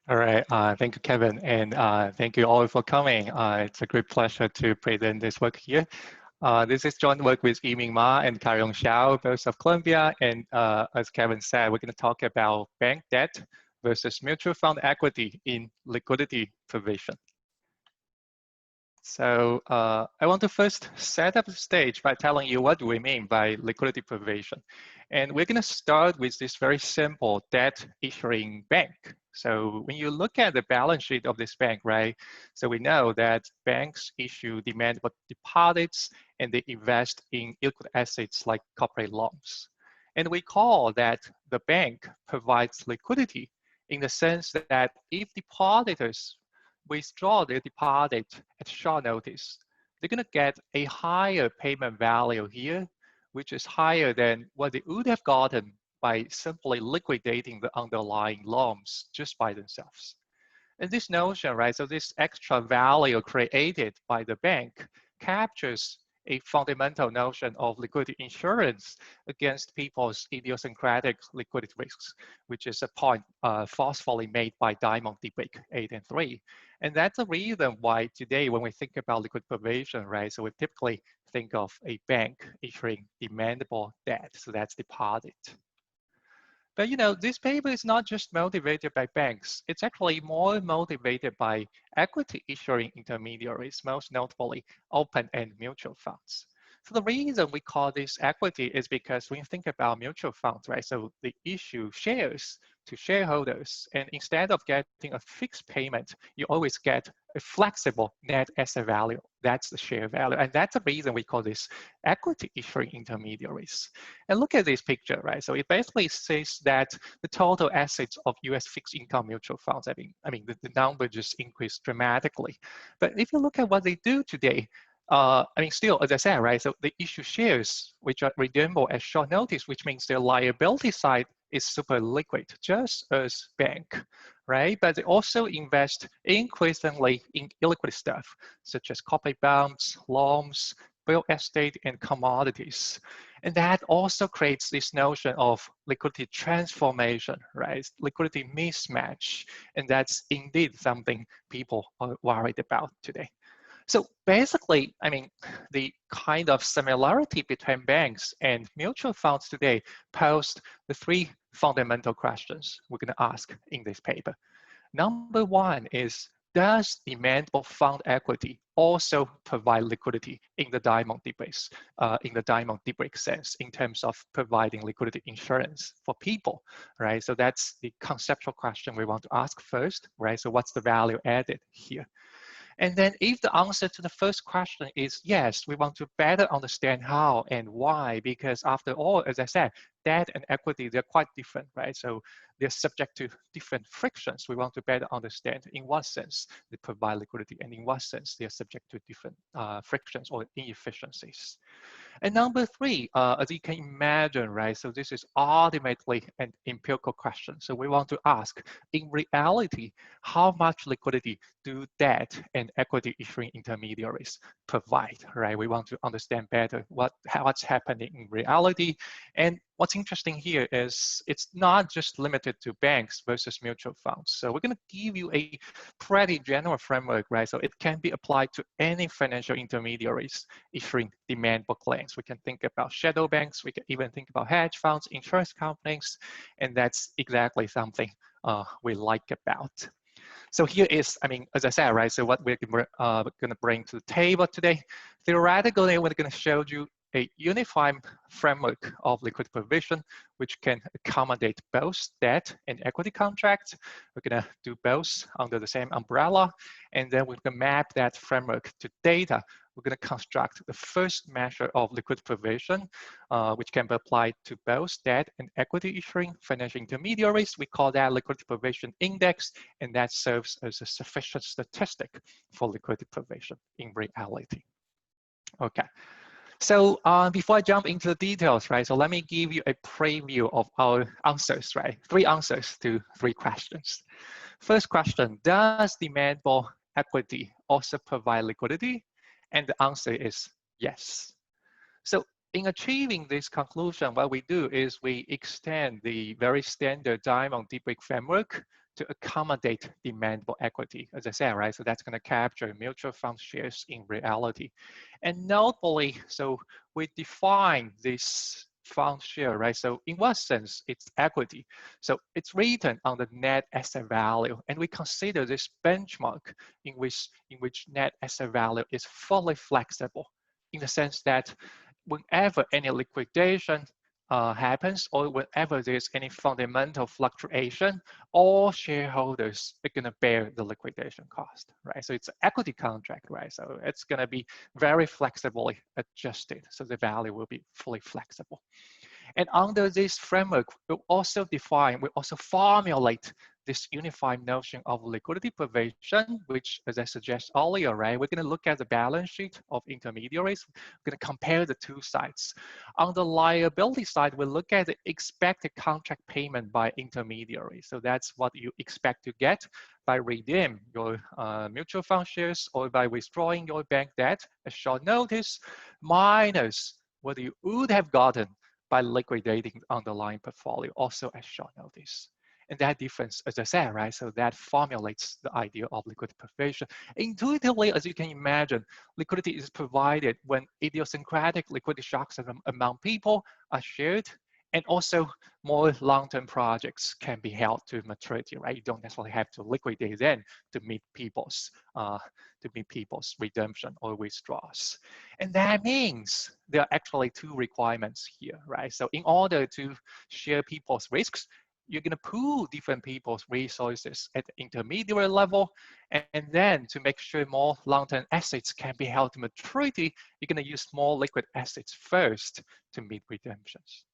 All right, thank you, Kevin, and thank you all for coming. It's a great pleasure to present this work here. This is joint work with Yiming Ma and Kaiyong Xiao, both of Columbia, and as Kevin said, we're going to talk about bank debt versus mutual fund equity in liquidity provision. So I want to first set up the stage by telling you what we mean by liquidity provision. And we're going to start with this very simple debt issuing bank. So when you look at the balance sheet of this bank, right? So we know that banks issue demand for deposits and they invest in liquid assets like corporate loans. And we call that the bank provides liquidity in the sense that if depositors withdraw their deposit at short notice, they're going to get a higher payment value here, which is higher than what they would have gotten by simply liquidating the underlying loans just by themselves. And this notion, right, so this extra value created by the bank captures a fundamental notion of liquidity insurance against people's idiosyncratic liquidity risks, which is a point forcefully made by Diamond Debrick 8 and 3. And that's the reason why today when we think about liquidity provision, right, so we typically think of a bank issuing demandable debt, so that's deposit. But you know, this paper is not just motivated by banks. It's actually more motivated by equity issuing intermediaries, most notably open-end mutual funds. So the reason we call this equity is because when you think about mutual funds, right? So they issue shares to shareholders, and instead of getting a fixed payment, you always get a flexible net asset value. That's the share value, and that's the reason we call this equity issuing intermediaries. And look at this picture, right? So it basically says that the total assets of US fixed income mutual funds, the number just increased dramatically. But if you look at what they do today, still, as I said, right, so they issue shares which are redeemable at short notice, which means their liability side is super liquid, just as bank, right? But they also invest increasingly in illiquid stuff, such as corporate bonds, loans, real estate, and commodities. And that also creates this notion of liquidity transformation, right? Liquidity mismatch. And that's indeed something people are worried about today. So basically, the kind of similarity between banks and mutual funds today posed the three fundamental questions we're going to ask in this paper. Number one is, does demand for fund equity also provide liquidity in the Diamond Debrick sense, in terms of providing liquidity insurance for people, right? So that's the conceptual question we want to ask first, right? So what's the value added here? And then if the answer to the first question is yes, we want to better understand how and why, because after all, as I said, debt and equity, they're quite different, right? So they're subject to different frictions. We want to better understand in what sense they provide liquidity and in what sense they're subject to different frictions or inefficiencies. And number three, as you can imagine, right? So this is ultimately an empirical question. So we want to ask, in reality, how much liquidity do debt and equity issuing intermediaries provide, right? We want to understand better what's happening in reality. And what's interesting here is it's not just limited to banks versus mutual funds. So we're going to give you a pretty general framework, right? So it can be applied to any financial intermediaries issuing demand for claims. We can think about shadow banks. We can even think about hedge funds, insurance companies, and that's exactly something we like about. So here is, as I said, right, so what we're going to bring to the table today. Theoretically, we're going to show you a unified framework of liquidity provision, which can accommodate both debt and equity contracts. We're going to do both under the same umbrella, and then we're going to map that framework to data. We're going to construct the first measure of liquidity provision, which can be applied to both debt and equity issuing financial intermediaries. We call that liquidity provision index, and that serves as a sufficient statistic for liquidity provision in reality. Okay. So before I jump into the details, right, so let me give you a preview of our answers, right? 3 answers to 3 questions. First question, does demand for equity also provide liquidity? And the answer is yes. So in achieving this conclusion, what we do is we extend the very standard Diamond Debrick framework to accommodate demandable equity, as I said, right? So that's going to capture mutual fund shares in reality. And notably, so we define this fund share, right? So in what sense it's equity? So it's written on the net asset value, and we consider this benchmark in which net asset value is fully flexible, in the sense that whenever any liquidation happens, or whenever there's any fundamental fluctuation, all shareholders are going to bear the liquidation cost, right? So it's an equity contract, right? So it's going to be very flexibly adjusted. So the value will be fully flexible. And under this framework, we also formulate this unified notion of liquidity provision, which, as I suggested earlier, right, we're going to look at the balance sheet of intermediaries. We're going to compare the two sides. On the liability side, we look at the expected contract payment by intermediaries. So that's what you expect to get by redeeming your mutual fund shares or by withdrawing your bank debt at short notice, minus what you would have gotten by liquidating the underlying portfolio also at short notice. And that difference, as I said, right, so that formulates the idea of liquidity provision. Intuitively, as you can imagine, liquidity is provided when idiosyncratic liquidity shocks among people are shared, and also more long-term projects can be held to maturity, right? You don't necessarily have to liquidate then to meet people's redemption or withdrawals. And that means there are actually two requirements here, right? So in order to share people's risks, you're going to pool different people's resources at the intermediary level. And then to make sure more long-term assets can be held to maturity, you're going to use more liquid assets first to meet redemptions.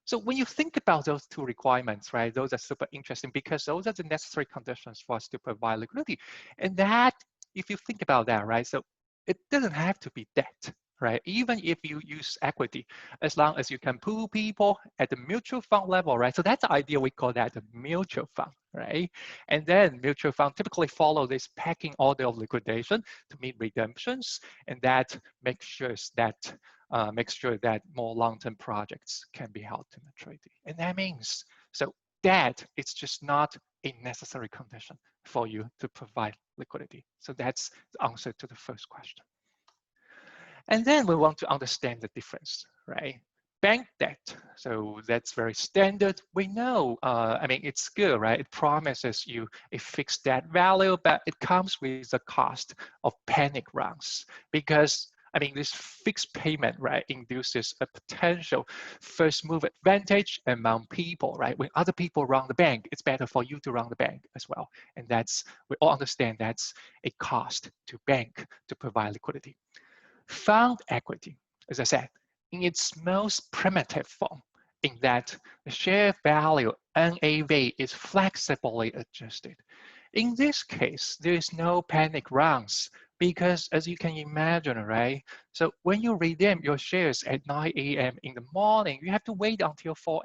So when you think about those two requirements, right, those are super interesting because those are the necessary conditions for us to provide liquidity. And that, if you think about that, right, so it doesn't have to be debt, right? Even if you use equity, as long as you can pool people at the mutual fund level, right? So that's the idea, we call that the mutual fund, right? And then mutual fund typically follow this pecking order of liquidation to meet redemptions, and that makes sure that more long-term projects can be held to maturity. And that means, so that it's just not a necessary condition for you to provide liquidity. So that's the answer to the first question. And then we want to understand the difference, right? Bank debt, so that's very standard. We know, I mean, it's good, right? It promises you a fixed debt value, but it comes with the cost of panic runs because I mean, this fixed payment, right, induces a potential first move advantage among people, right? When other people run the bank, it's better for you to run the bank as well. And we all understand that's a cost to bank to provide liquidity. Fund equity, as I said, in its most primitive form, in that the share value NAV is flexibly adjusted. In this case, there is no panic runs because, as you can imagine, right? So when you redeem your shares at 9 a.m. in the morning, you have to wait until 4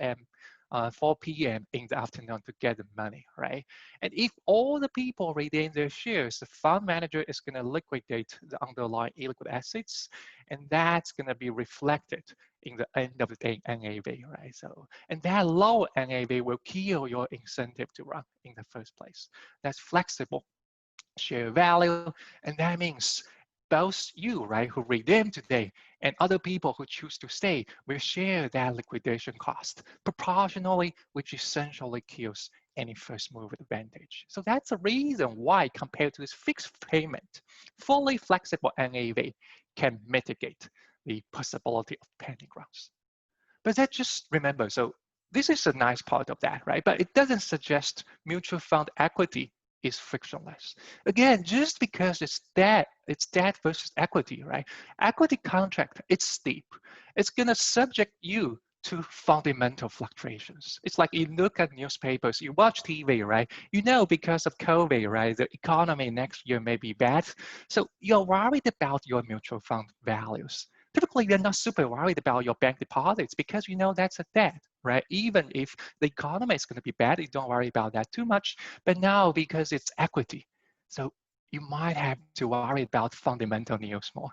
p.m. in the afternoon to get the money, right? And if all the people redeem their shares, the fund manager is going to liquidate the underlying illiquid assets, and that's going to be reflected in the end of the day NAV, right? So, and that low NAV will kill your incentive to run in the first place. That's flexible share value, and that means both you, right, who redeem today and other people who choose to stay will share that liquidation cost proportionally, which essentially kills any first move advantage. So that's the reason why, compared to this fixed payment, fully flexible NAV can mitigate the possibility of panic runs. But that just remember, so this is a nice part of that, right? But it doesn't suggest mutual fund equity is frictionless. Again, just because it's debt versus equity, right? Equity contract, it's steep. It's gonna subject you to fundamental fluctuations. It's like you look at newspapers, you watch TV, right? You know, because of COVID, right, the economy next year may be bad. So you're worried about your mutual fund values. Typically, you're not super worried about your bank deposits because you know that's a debt, right? Even if the economy is going to be bad, you don't worry about that too much. But now, because it's equity, so you might have to worry about fundamental news more.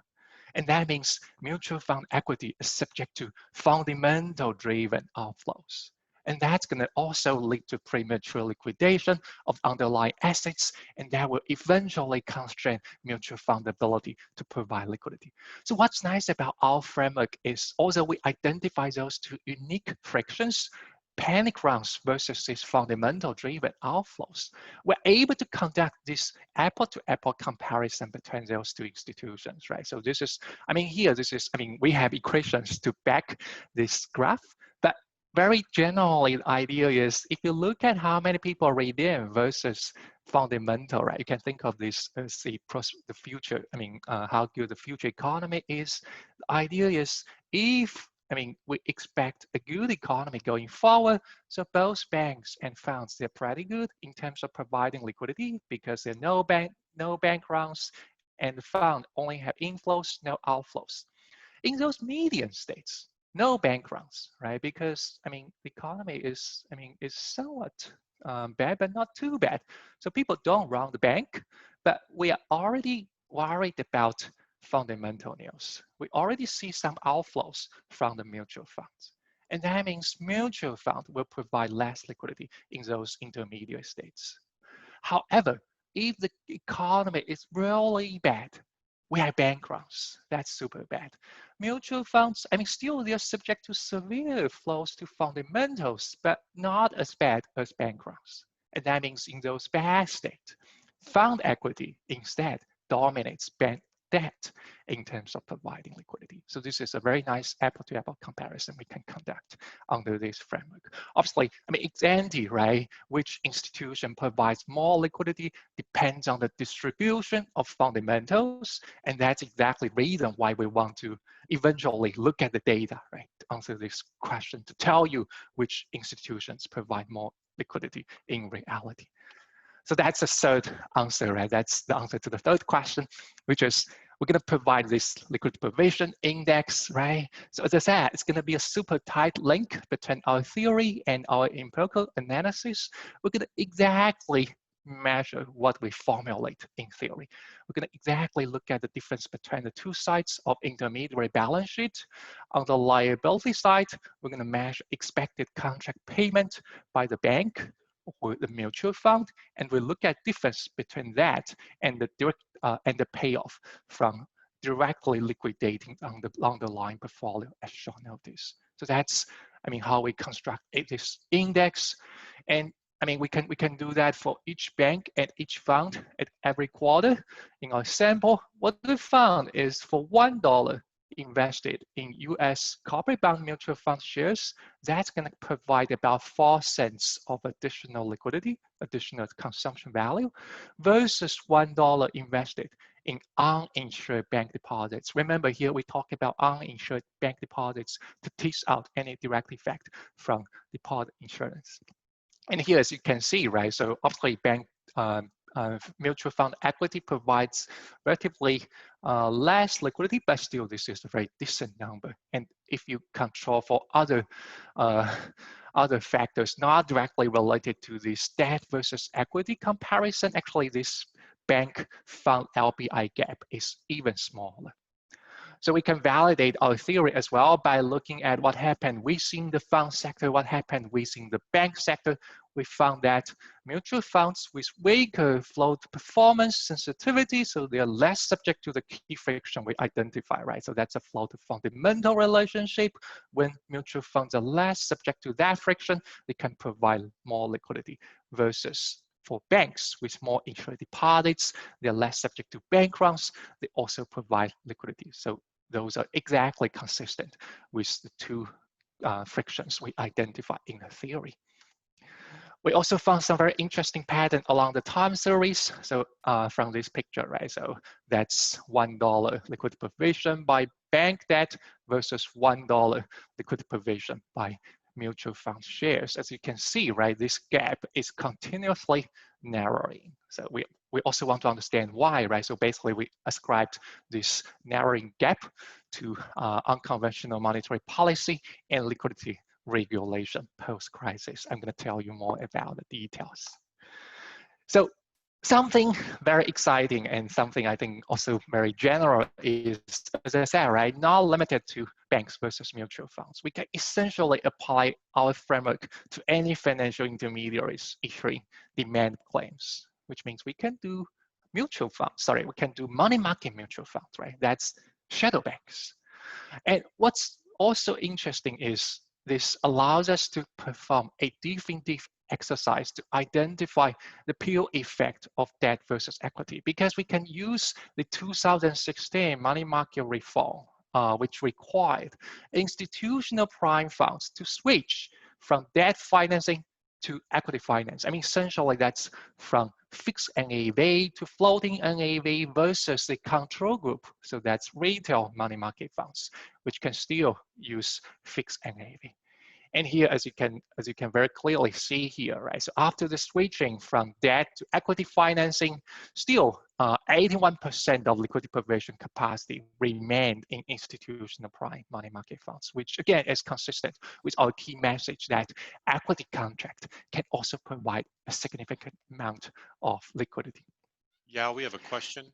And that means mutual fund equity is subject to fundamental driven outflows. And that's going to also lead to premature liquidation of underlying assets, and that will eventually constrain mutual fund ability to provide liquidity. So what's nice about our framework is also we identify those two unique frictions, panic runs versus these fundamental driven outflows. We're able to conduct this apple-to-apple comparison between those two institutions, right? So this is, we have equations to back this graph, but very generally, the idea is if you look at how many people redeem versus fundamental, right? You can think of this as the future, how good the future economy is. The idea is if we expect a good economy going forward. So both banks and funds, they're pretty good in terms of providing liquidity because there are no bank runs, and the fund only have inflows, no outflows. In those median states, no bank runs, right? Because the economy is somewhat bad, but not too bad. So people don't run the bank, but we are already worried about fundamental news. We already see some outflows from the mutual funds. And that means mutual fund will provide less liquidity in those intermediate states. However, if the economy is really bad, we have bank runs. That's super bad. Mutual funds, still they're subject to severe flows to fundamentals, but not as bad as bank runs. And that means in those bad states, fund equity instead dominates bank debt in terms of providing liquidity. So this is a very nice apple-to-apple comparison we can conduct under this framework. Obviously, it's ante, right? Which institution provides more liquidity depends on the distribution of fundamentals, and that's exactly the reason why we want to eventually look at the data, right, to answer this question, to tell you which institutions provide more liquidity in reality. So that's the third answer, right? That's the answer to the third question, which is we're going to provide this liquidity provision index, right? So as I said, it's going to be a super tight link between our theory and our empirical analysis. We're going to exactly measure what we formulate in theory. We're going to exactly look at the difference between the two sides of intermediary balance sheet. On the liability side, we're going to measure expected contract payment by the bank or the mutual fund, and we look at difference between that and the direct and the payoff from directly liquidating on the underlying portfolio as shown on this. So that's how we construct this index, and we can do that for each bank and each fund at every quarter. In our sample, what we found is for $1 invested in US corporate bond mutual fund shares, that's going to provide about 4 cents of additional liquidity, additional consumption value, versus $1 invested in uninsured bank deposits. Remember here, we talk about uninsured bank deposits to tease out any direct effect from deposit insurance. And here, as you can see, right, so obviously bank mutual fund equity provides relatively less liquidity, but still this is a very decent number. And if you control for other factors not directly related to this debt versus equity comparison, actually this bank fund LPI gap is even smaller. So we can validate our theory as well by looking at what happened within the fund sector, what happened within the bank sector. We found that mutual funds with weaker float performance sensitivity, so they are less subject to the key friction we identify, right? So that's a float to fundamental relationship. When mutual funds are less subject to that friction, they can provide more liquidity versus for banks with more insured deposits, they're less subject to bank runs. They also provide liquidity. So those are exactly consistent with the two frictions we identify in the theory. We also found some very interesting pattern along the time series. So from this picture, right? So that's $1 liquidity provision by bank debt versus $1 liquidity provision by mutual fund shares. As you can see, right, this gap is continuously narrowing. So we also want to understand why, right? So basically we ascribed this narrowing gap to unconventional monetary policy and liquidity regulation post-crisis. I'm going to tell you more about the details. So Something very exciting and something I think also very general is, as I said, right, not limited to banks versus mutual funds. We can essentially apply our framework to any financial intermediaries issuing demand claims, which means we can do we can do money market mutual funds, right? That's shadow banks. And what's also interesting is this allows us to perform a definitive exercise to identify the pure effect of debt versus equity, because we can use the 2016 money market reform, which required institutional prime funds to switch from debt financing to equity finance. I mean, essentially that's from fixed NAV to floating NAV versus the control group. So that's retail money market funds, which can still use fixed NAV. And here, as you can very clearly see here, right? So after the switching from debt to equity financing, still 81% of liquidity provision capacity remained in institutional prime money market funds, which again is consistent with our key message that equity contract can also provide a significant amount of liquidity. Yeah, we have a question.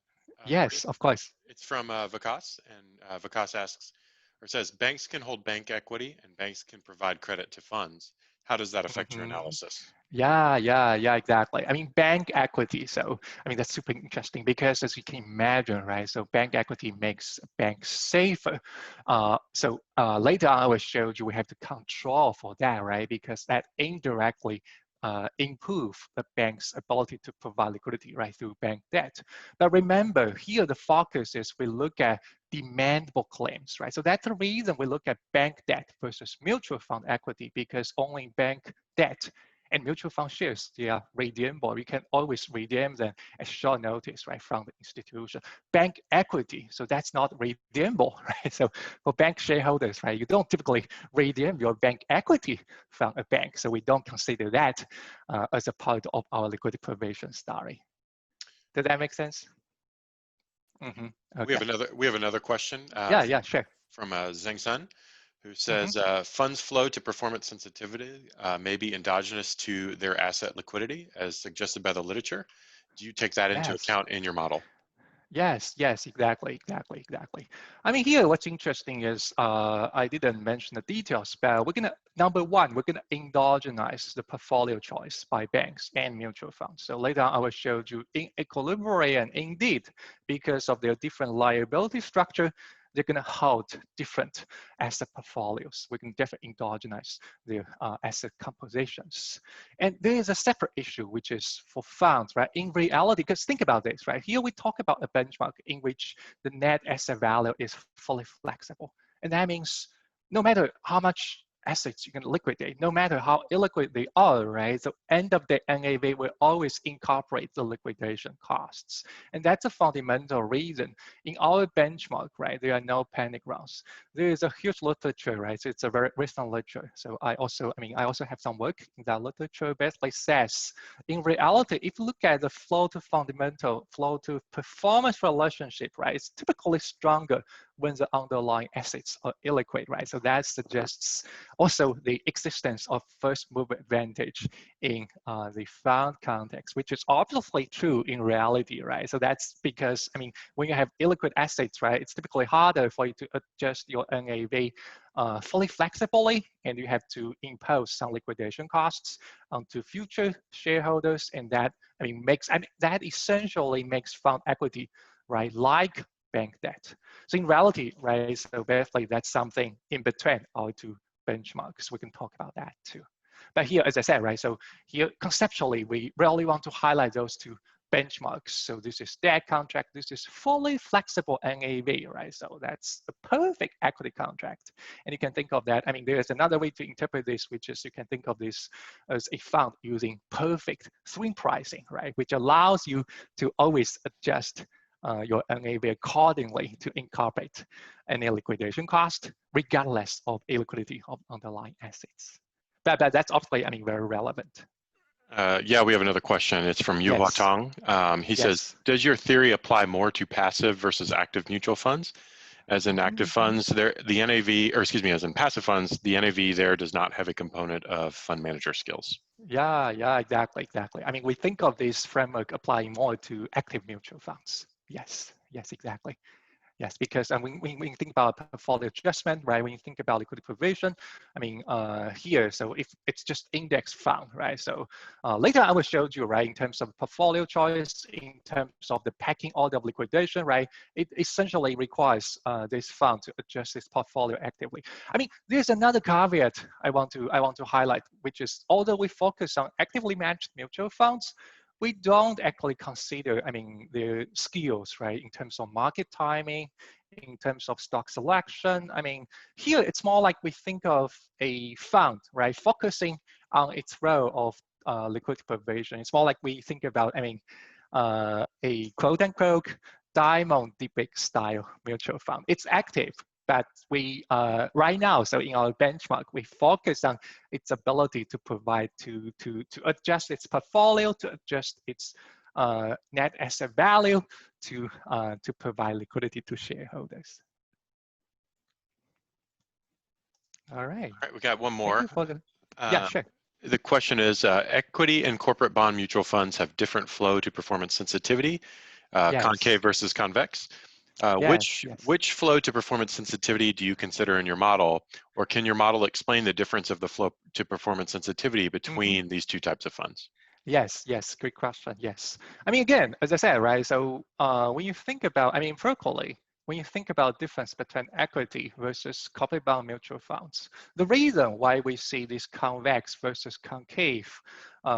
Yes, of course. It's from Vikas, and Vikas asks, or says, banks can hold bank equity and banks can provide credit to funds. How does that affect your analysis? Yeah, exactly. I mean, bank equity. So, I mean, that's super interesting because as you can imagine, right? So bank equity makes banks safer. Later on, I will show you we have to control for that, right? Because that indirectly improve the bank's ability to provide liquidity, right, through bank debt. But remember, here the focus is we look at demandable claims, right? So that's the reason we look at bank debt versus mutual fund equity, because only bank debt and mutual fund shares, they are redeemable. We can always redeem them at short notice, right, from the institution. Bank equity, so that's not redeemable, right? So for bank shareholders, right, you don't typically redeem your bank equity from a bank. So we don't consider that as a part of our liquidity provision story. Does that make sense? Okay. We have another question. Yeah, sure. From Zeng Sun, who says funds flow to performance sensitivity may be endogenous to their asset liquidity, as suggested by the literature. Do you take that into account in your model? Yes, exactly. I mean, here, what's interesting is I didn't mention the details, but number one, we're gonna endogenize the portfolio choice by banks and mutual funds. So later on, I will show you in equilibrium, indeed, because of their different liability structure, they're going to hold different asset portfolios. We can definitely endogenize their asset compositions. And there is a separate issue, which is for funds, right? In reality, because think about this, right? Here we talk about a benchmark in which the net asset value is fully flexible. And that means no matter how much assets you can liquidate, no matter how illiquid they are, right? So end of the NAV will always incorporate the liquidation costs. And that's a fundamental reason. In our benchmark, right, there are no panic rounds. There is a huge literature, right? So it's a very recent literature. So I also have some work in that literature basically says, in reality, if you look at the flow to performance relationship, right, it's typically stronger when the underlying assets are illiquid, right? So that suggests also the existence of first mover advantage in the fund context, which is obviously true in reality, right? So that's because, I mean, when you have illiquid assets, right, it's typically harder for you to adjust your NAV fully flexibly, and you have to impose some liquidation costs onto future shareholders, and that, that essentially makes fund equity, right, like bank debt. So in reality, right, so basically that's something in between our two benchmarks. We can talk about that too. But here, as I said, right, so here conceptually, we really want to highlight those two benchmarks. So this is debt contract, this is fully flexible NAV, right? So that's a perfect equity contract. And you can think of that, I mean, there's another way to interpret this, which is you can think of this as a fund using perfect swing pricing, right? Which allows you to always adjust your NAV accordingly to incorporate any liquidation cost, regardless of illiquidity of underlying assets. But that's obviously, I mean, very relevant. Yeah, we have another question. It's from Yu Yes. Tong. He says, does your theory apply more to passive versus active mutual funds? As in active funds, the NAV, or excuse me, as in passive funds, the NAV there does not have a component of fund manager skills. Yeah, exactly. I mean, we think of this framework applying more to active mutual funds. Yes, exactly. Yes, because when you think about portfolio adjustment, right? When you think about liquidity provision, I mean, here, so if it's just index fund, right? So later I will show you, right, in terms of portfolio choice, in terms of the packing order of liquidation, right? It essentially requires this fund to adjust its portfolio actively. I mean, there's another caveat I want to highlight, which is although we focus on actively managed mutual funds, we don't actually consider, I mean, their skills, right, in terms of market timing, in terms of stock selection. I mean, here it's more like we think of a fund, right, focusing on its role of liquidity provision. It's more like we think about, I mean, a quote unquote diamond debate style mutual fund. It's active, but we right now, so in our benchmark, we focus on its ability to provide to adjust its portfolio, to adjust its net asset value, to provide liquidity to shareholders. All right. All right, we got one Thank more. you for the. Yeah, sure. The question is, equity and corporate bond mutual funds have different flow to performance sensitivity, Yes. concave versus convex. Yes. Which flow to performance sensitivity do you consider in your model, or can your model explain the difference of the flow to performance sensitivity between these two types of funds? Yes, great question. Yes. I mean, again, as I said, right? So when you think about, I mean, vertically, when you think about difference between equity versus corporate bond mutual funds, the reason why we see this convex versus concave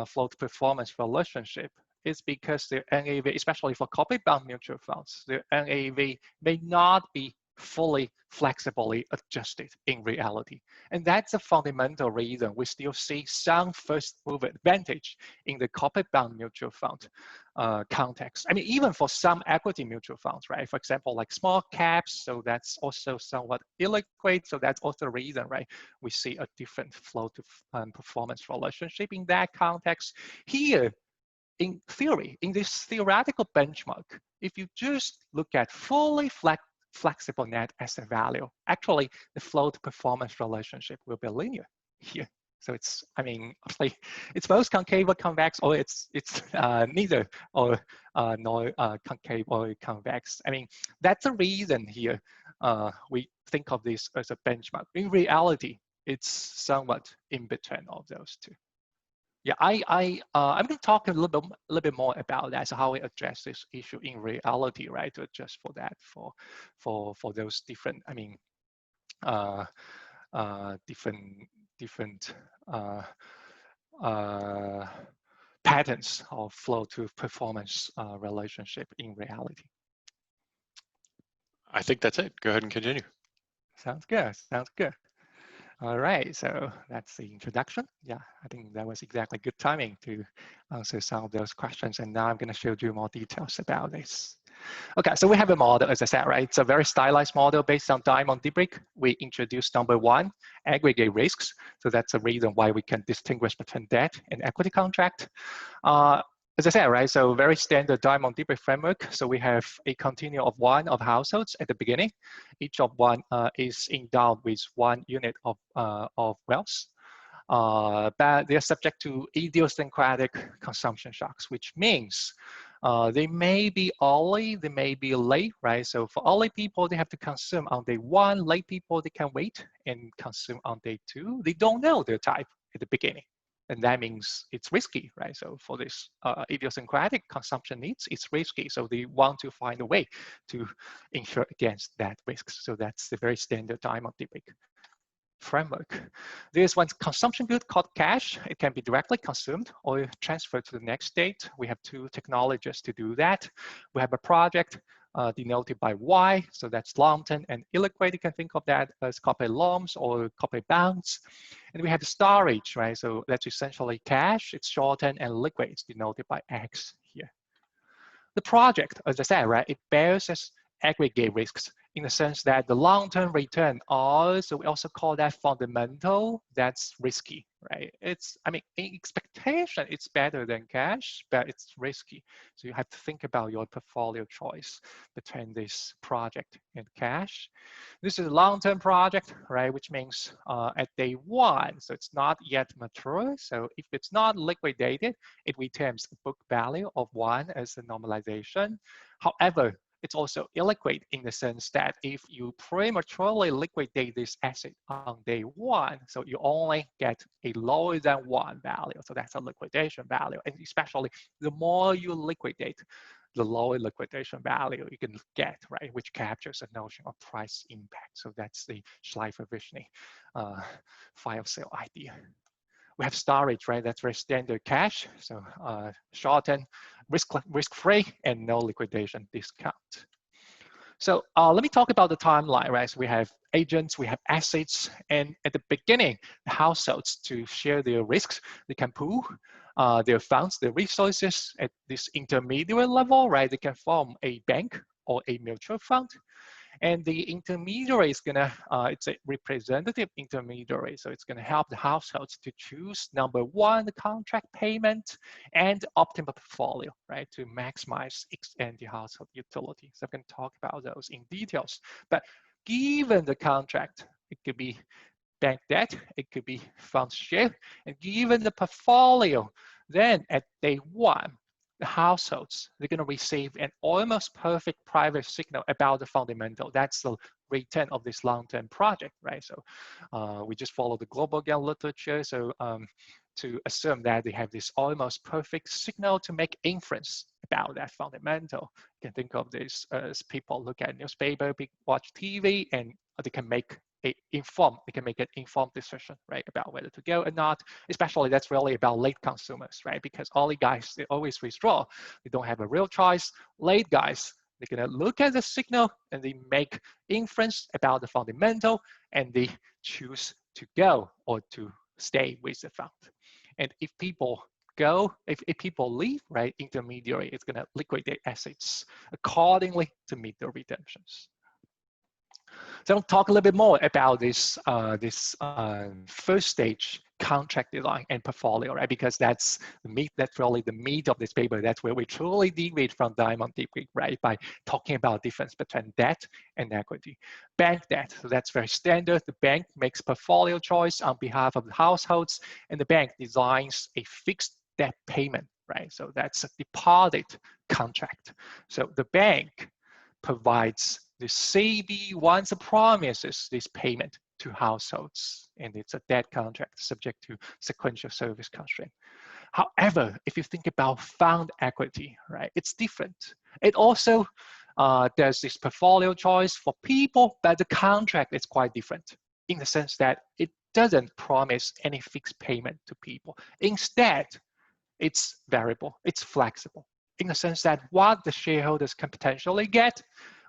flow to performance relationship is because the NAV, especially for corporate bond mutual funds, the NAV may not be fully flexibly adjusted in reality. And that's a fundamental reason we still see some first mover advantage in the corporate bond mutual fund context. I mean, even for some equity mutual funds, right? For example, like small caps, so that's also somewhat illiquid. So that's also the reason, right? We see a different flow to performance relationship in that context. Here, in theory, in this theoretical benchmark, if you just look at fully flexible net asset value, actually the flow to performance relationship will be linear here. So it's, I mean, obviously, it's both concave or convex, or it's neither, or nor concave or convex. I mean, that's the reason here we think of this as a benchmark. In reality, it's somewhat in between of those two. Yeah, I'm going to talk a little bit more about that. So how we address this issue in reality, right? To adjust for that, for those different, I mean, different patterns of flow to performance relationship in reality. I think that's it. Go ahead and continue. Sounds good. All right, so that's the introduction. Yeah, I think that was exactly good timing to answer some of those questions. And now I'm going to show you more details about this. Okay, so we have a model, as I said, right? It's a very stylized model based on diamond debrick. We introduced number one, aggregate risks. So that's the reason why we can distinguish between debt and equity contract. As I said, right, so very standard diamond debrick framework. So we have a continuum of one of households at the beginning. Each of one is endowed with one unit of wealth. But they are subject to idiosyncratic consumption shocks, which means they may be early, they may be late, right? So for early people, they have to consume on day one. Late people, they can wait and consume on day two. They don't know their type at the beginning. And that means it's risky, right? So for this idiosyncratic consumption needs, it's risky. So they want to find a way to insure against that risk. So that's the very standard diamond debrick framework. There's one consumption good called cash. It can be directly consumed or transferred to the next state. We have two technologies to do that. We have a project denoted by Y, so that's long-term and illiquid. You can think of that as corporate loans or corporate bonds. And we have the storage, right? So that's essentially cash. It's short-term and liquid. It's denoted by X here. The project, as I said, right, it bears as aggregate risks in the sense that the long-term return also, we also call that fundamental, that's risky. right? I mean, in expectation, it's better than cash, but it's risky. So you have to think about your portfolio choice between this project and cash. This is a long-term project, right? Which means at day one, so it's not yet mature. So if it's not liquidated, it retains the book value of one as a normalization. However, it's also illiquid in the sense that if you prematurely liquidate this asset on day one, so you only get a lower than one value. So that's a liquidation value. And especially the more you liquidate, the lower liquidation value you can get, right? Which captures a notion of price impact. So that's the Schleifer-Vishny fire sale idea. We have storage, right? That's very standard cash. So short-term, risk-free, and no liquidation discount. So let me talk about the timeline, right? So we have agents, we have assets, and at the beginning, the households to share their risks, they can pool their funds, their resources at this intermediate level, right? They can form a bank or a mutual fund. And the intermediary is gonna, it's a representative intermediary. So it's gonna help the households to choose number one, the contract payment and optimal portfolio, right? To maximize the household utility. So I can talk about those in details. But given the contract, it could be bank debt, it could be fund share, and given the portfolio, then at day one, the households, they're going to receive an almost perfect private signal about the fundamental. That's the return of this long-term project, right? So we just follow the global GAN literature. So to assume that they have this almost perfect signal to make inference about that fundamental. You can think of this as people look at newspaper, watch TV, and they can make they can make an informed decision, right, about whether to go or not. Especially that's really about late consumers, right? Because early guys, they always withdraw. They don't have a real choice. Late guys, they're gonna look at the signal and they make inference about the fundamental and they choose to go or to stay with the fund. And if people go, if people leave, right, intermediary is gonna liquidate assets accordingly to meet the redemptions. So I'll talk a little bit more about this first stage contract design and portfolio, right? Because that's the meat, that's really the meat of this paper. That's where we truly deviate from Diamond Deep Creek, right? By talking about difference between debt and equity. Bank debt, so that's very standard. The bank makes portfolio choice on behalf of the households, and the bank designs a fixed debt payment, right? So that's a deposit contract. So the bank provides the CB once promises this payment to households, and it's a debt contract subject to sequential service constraint. However, if you think about fund equity, right, it's different. It also does this portfolio choice for people, but the contract is quite different in the sense that it doesn't promise any fixed payment to people. Instead, it's variable, it's flexible, in the sense that what the shareholders can potentially get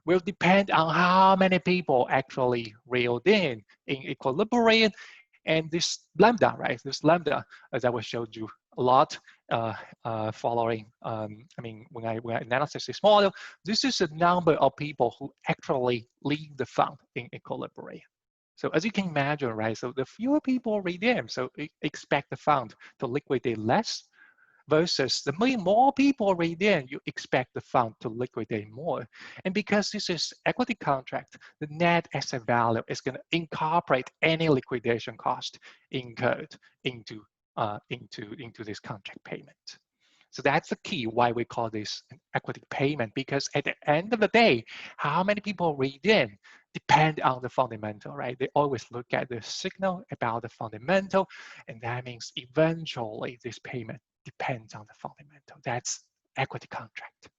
will depend on how many people actually reeled in equilibrium. And this lambda, right? This lambda, as I showed you a lot following, I mean, when I analyze this model, this is the number of people who actually leave the fund in equilibrium. So as you can imagine, right? So the fewer people redeem, so expect the fund to liquidate less, versus the more people redeem, you expect the fund to liquidate more. And because this is equity contract, the net asset value is going to incorporate any liquidation cost incurred into this contract payment. So that's the key why we call this an equity payment, because at the end of the day, how many people redeem depend on the fundamental, right? They always look at the signal about the fundamental, and that means eventually this payment depends on the fundamental. That's equity contract.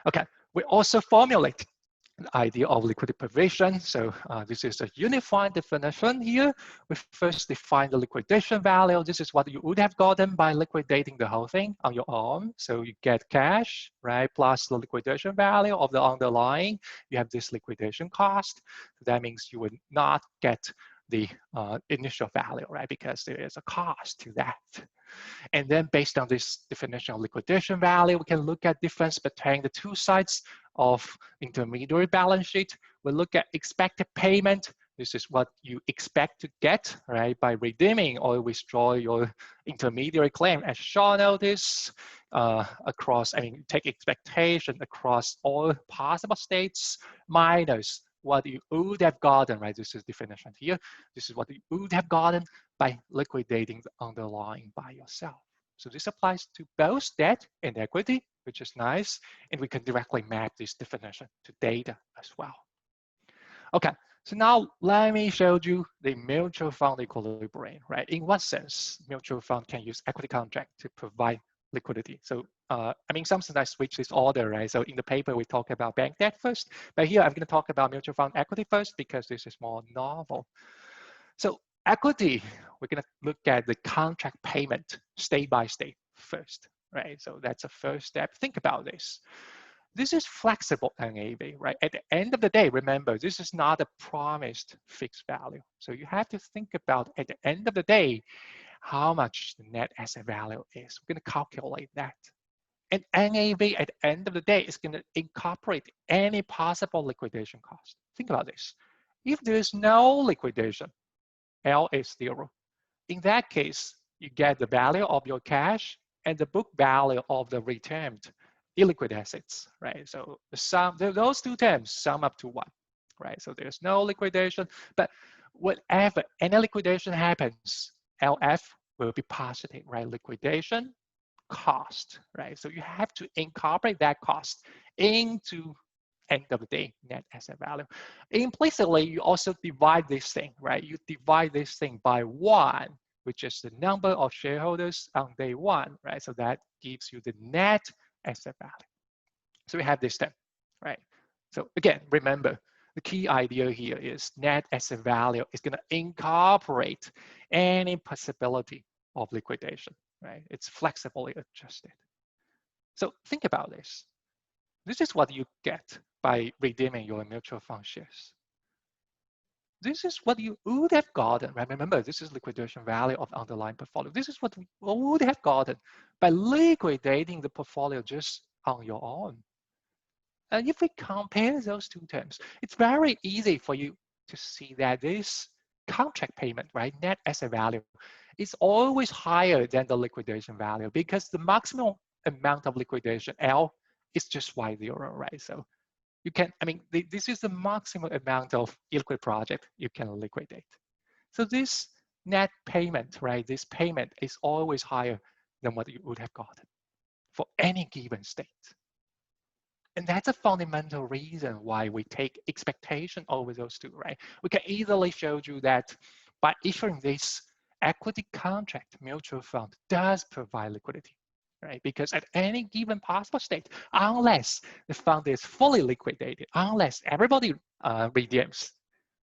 Okay, we also formulate the idea of liquidity provision. So this is a unified definition here. We first define the liquidation value. This is what you would have gotten by liquidating the whole thing on your own. So you get cash, right, plus the liquidation value of the underlying. You have this liquidation cost. That means you would not get the initial value, right, because there is a cost to that. And then based on this definition of liquidation value, we can look at difference between the two sides of intermediary balance sheet. We look at expected payment This is what you expect to get, right, by redeeming or withdraw your intermediary claim as short notice across, take expectation across all possible states minus what you would have gotten, right? This is definition here. This is what you would have gotten by liquidating the underlying by yourself. So this applies to both debt and equity, which is nice. And we can directly map this definition to data as well. Okay, so now let me show you the mutual fund equilibrium, right? In what sense mutual fund can use equity contract to provide liquidity? So, sometimes I switch this order, right? So in the paper, we talk about bank debt first, but here I'm gonna talk about mutual fund equity first because this is more novel. So equity, we're gonna look at the contract payment state by state first, right? So that's the first step. Think about this. This is flexible NAV, right? At the end of the day, remember, this is not a promised fixed value. So you have to think about at the end of the day, how much the net asset value is. We're gonna calculate that. And NAV at the end of the day is gonna incorporate any possible liquidation cost. Think about this. If there's no liquidation, L is 0. In that case, you get the value of your cash and the book value of the returned illiquid assets, right? So the sum, those two terms sum up to 1, right? So there's no liquidation, but whatever any liquidation happens, LF will be positive, right? Liquidation cost, right? So you have to incorporate that cost into end of the day net asset value. Implicitly, you also divide this thing, right? You divide this thing by 1, which is the number of shareholders on day 1, right? So that gives you the net asset value. So we have this step, right? So again, remember, the key idea here is net asset value is going to incorporate any possibility of liquidation, right? It's flexibly adjusted. So think about this. This is what you get by redeeming your mutual fund shares. This is what you would have gotten, right? Remember, this is liquidation value of underlying portfolio. This is what we would have gotten by liquidating the portfolio just on your own. And if we compare those two terms, it's very easy for you to see that this contract payment, right, net asset value, is always higher than the liquidation value because the maximum amount of liquidation, L, is just Y0, right? So you can, this is the maximum amount of illiquid project you can liquidate. So this net payment, right, this payment is always higher than what you would have gotten for any given state. And that's a fundamental reason why we take expectation over those two, right? We can easily show you that by issuing this equity contract, mutual fund does provide liquidity, right? Because at any given possible state, unless the fund is fully liquidated, unless everybody redeems,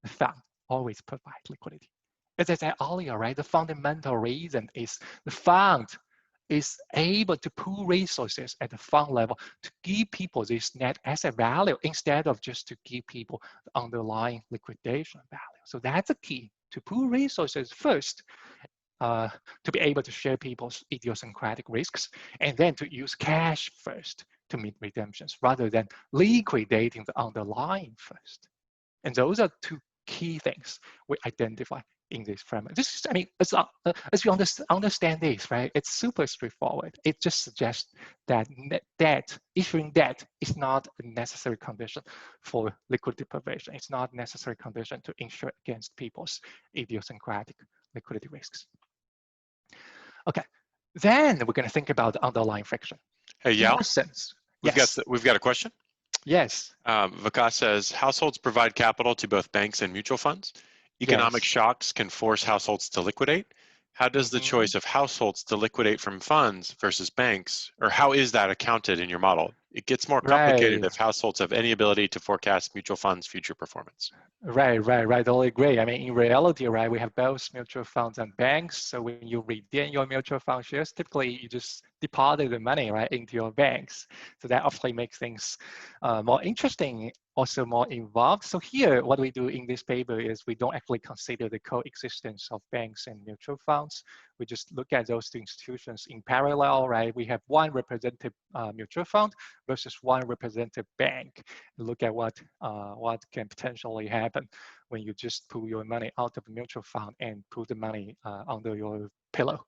the fund always provides liquidity. As I said earlier, right, the fundamental reason is the fund is able to pool resources at the fund level to give people this net asset value instead of just to give people the underlying liquidation value. So that's a key, to pool resources first, to be able to share people's idiosyncratic risks, and then to use cash first to meet redemptions rather than liquidating the underlying first. And those are two key things we identify in this framework. This is, as you understand this, right? It's super straightforward. It just suggests that issuing debt is not a necessary condition for liquidity provision. It's not a necessary condition to insure against people's idiosyncratic liquidity risks. Okay, then we're going to think about the underlying friction. Hey, Yao. In what sense? We've got a question. Yes. Vikas says, households provide capital to both banks and mutual funds. Economic shocks can force households to liquidate. How does the choice of households to liquidate from funds versus banks, or how is that accounted in your model? It gets more complicated if households have any ability to forecast mutual funds' future performance. Right. Totally agree. In reality, right, we have both mutual funds and banks. So when you redeem your mutual fund shares, typically you just deposit the money, right, into your banks. So that obviously makes things more interesting, also more involved. So here, what we do in this paper is we don't actually consider the coexistence of banks and mutual funds. We just look at those two institutions in parallel, right? We have one representative mutual fund versus one representative bank. Look at what can potentially happen when you just pull your money out of a mutual fund and put the money under your pillow.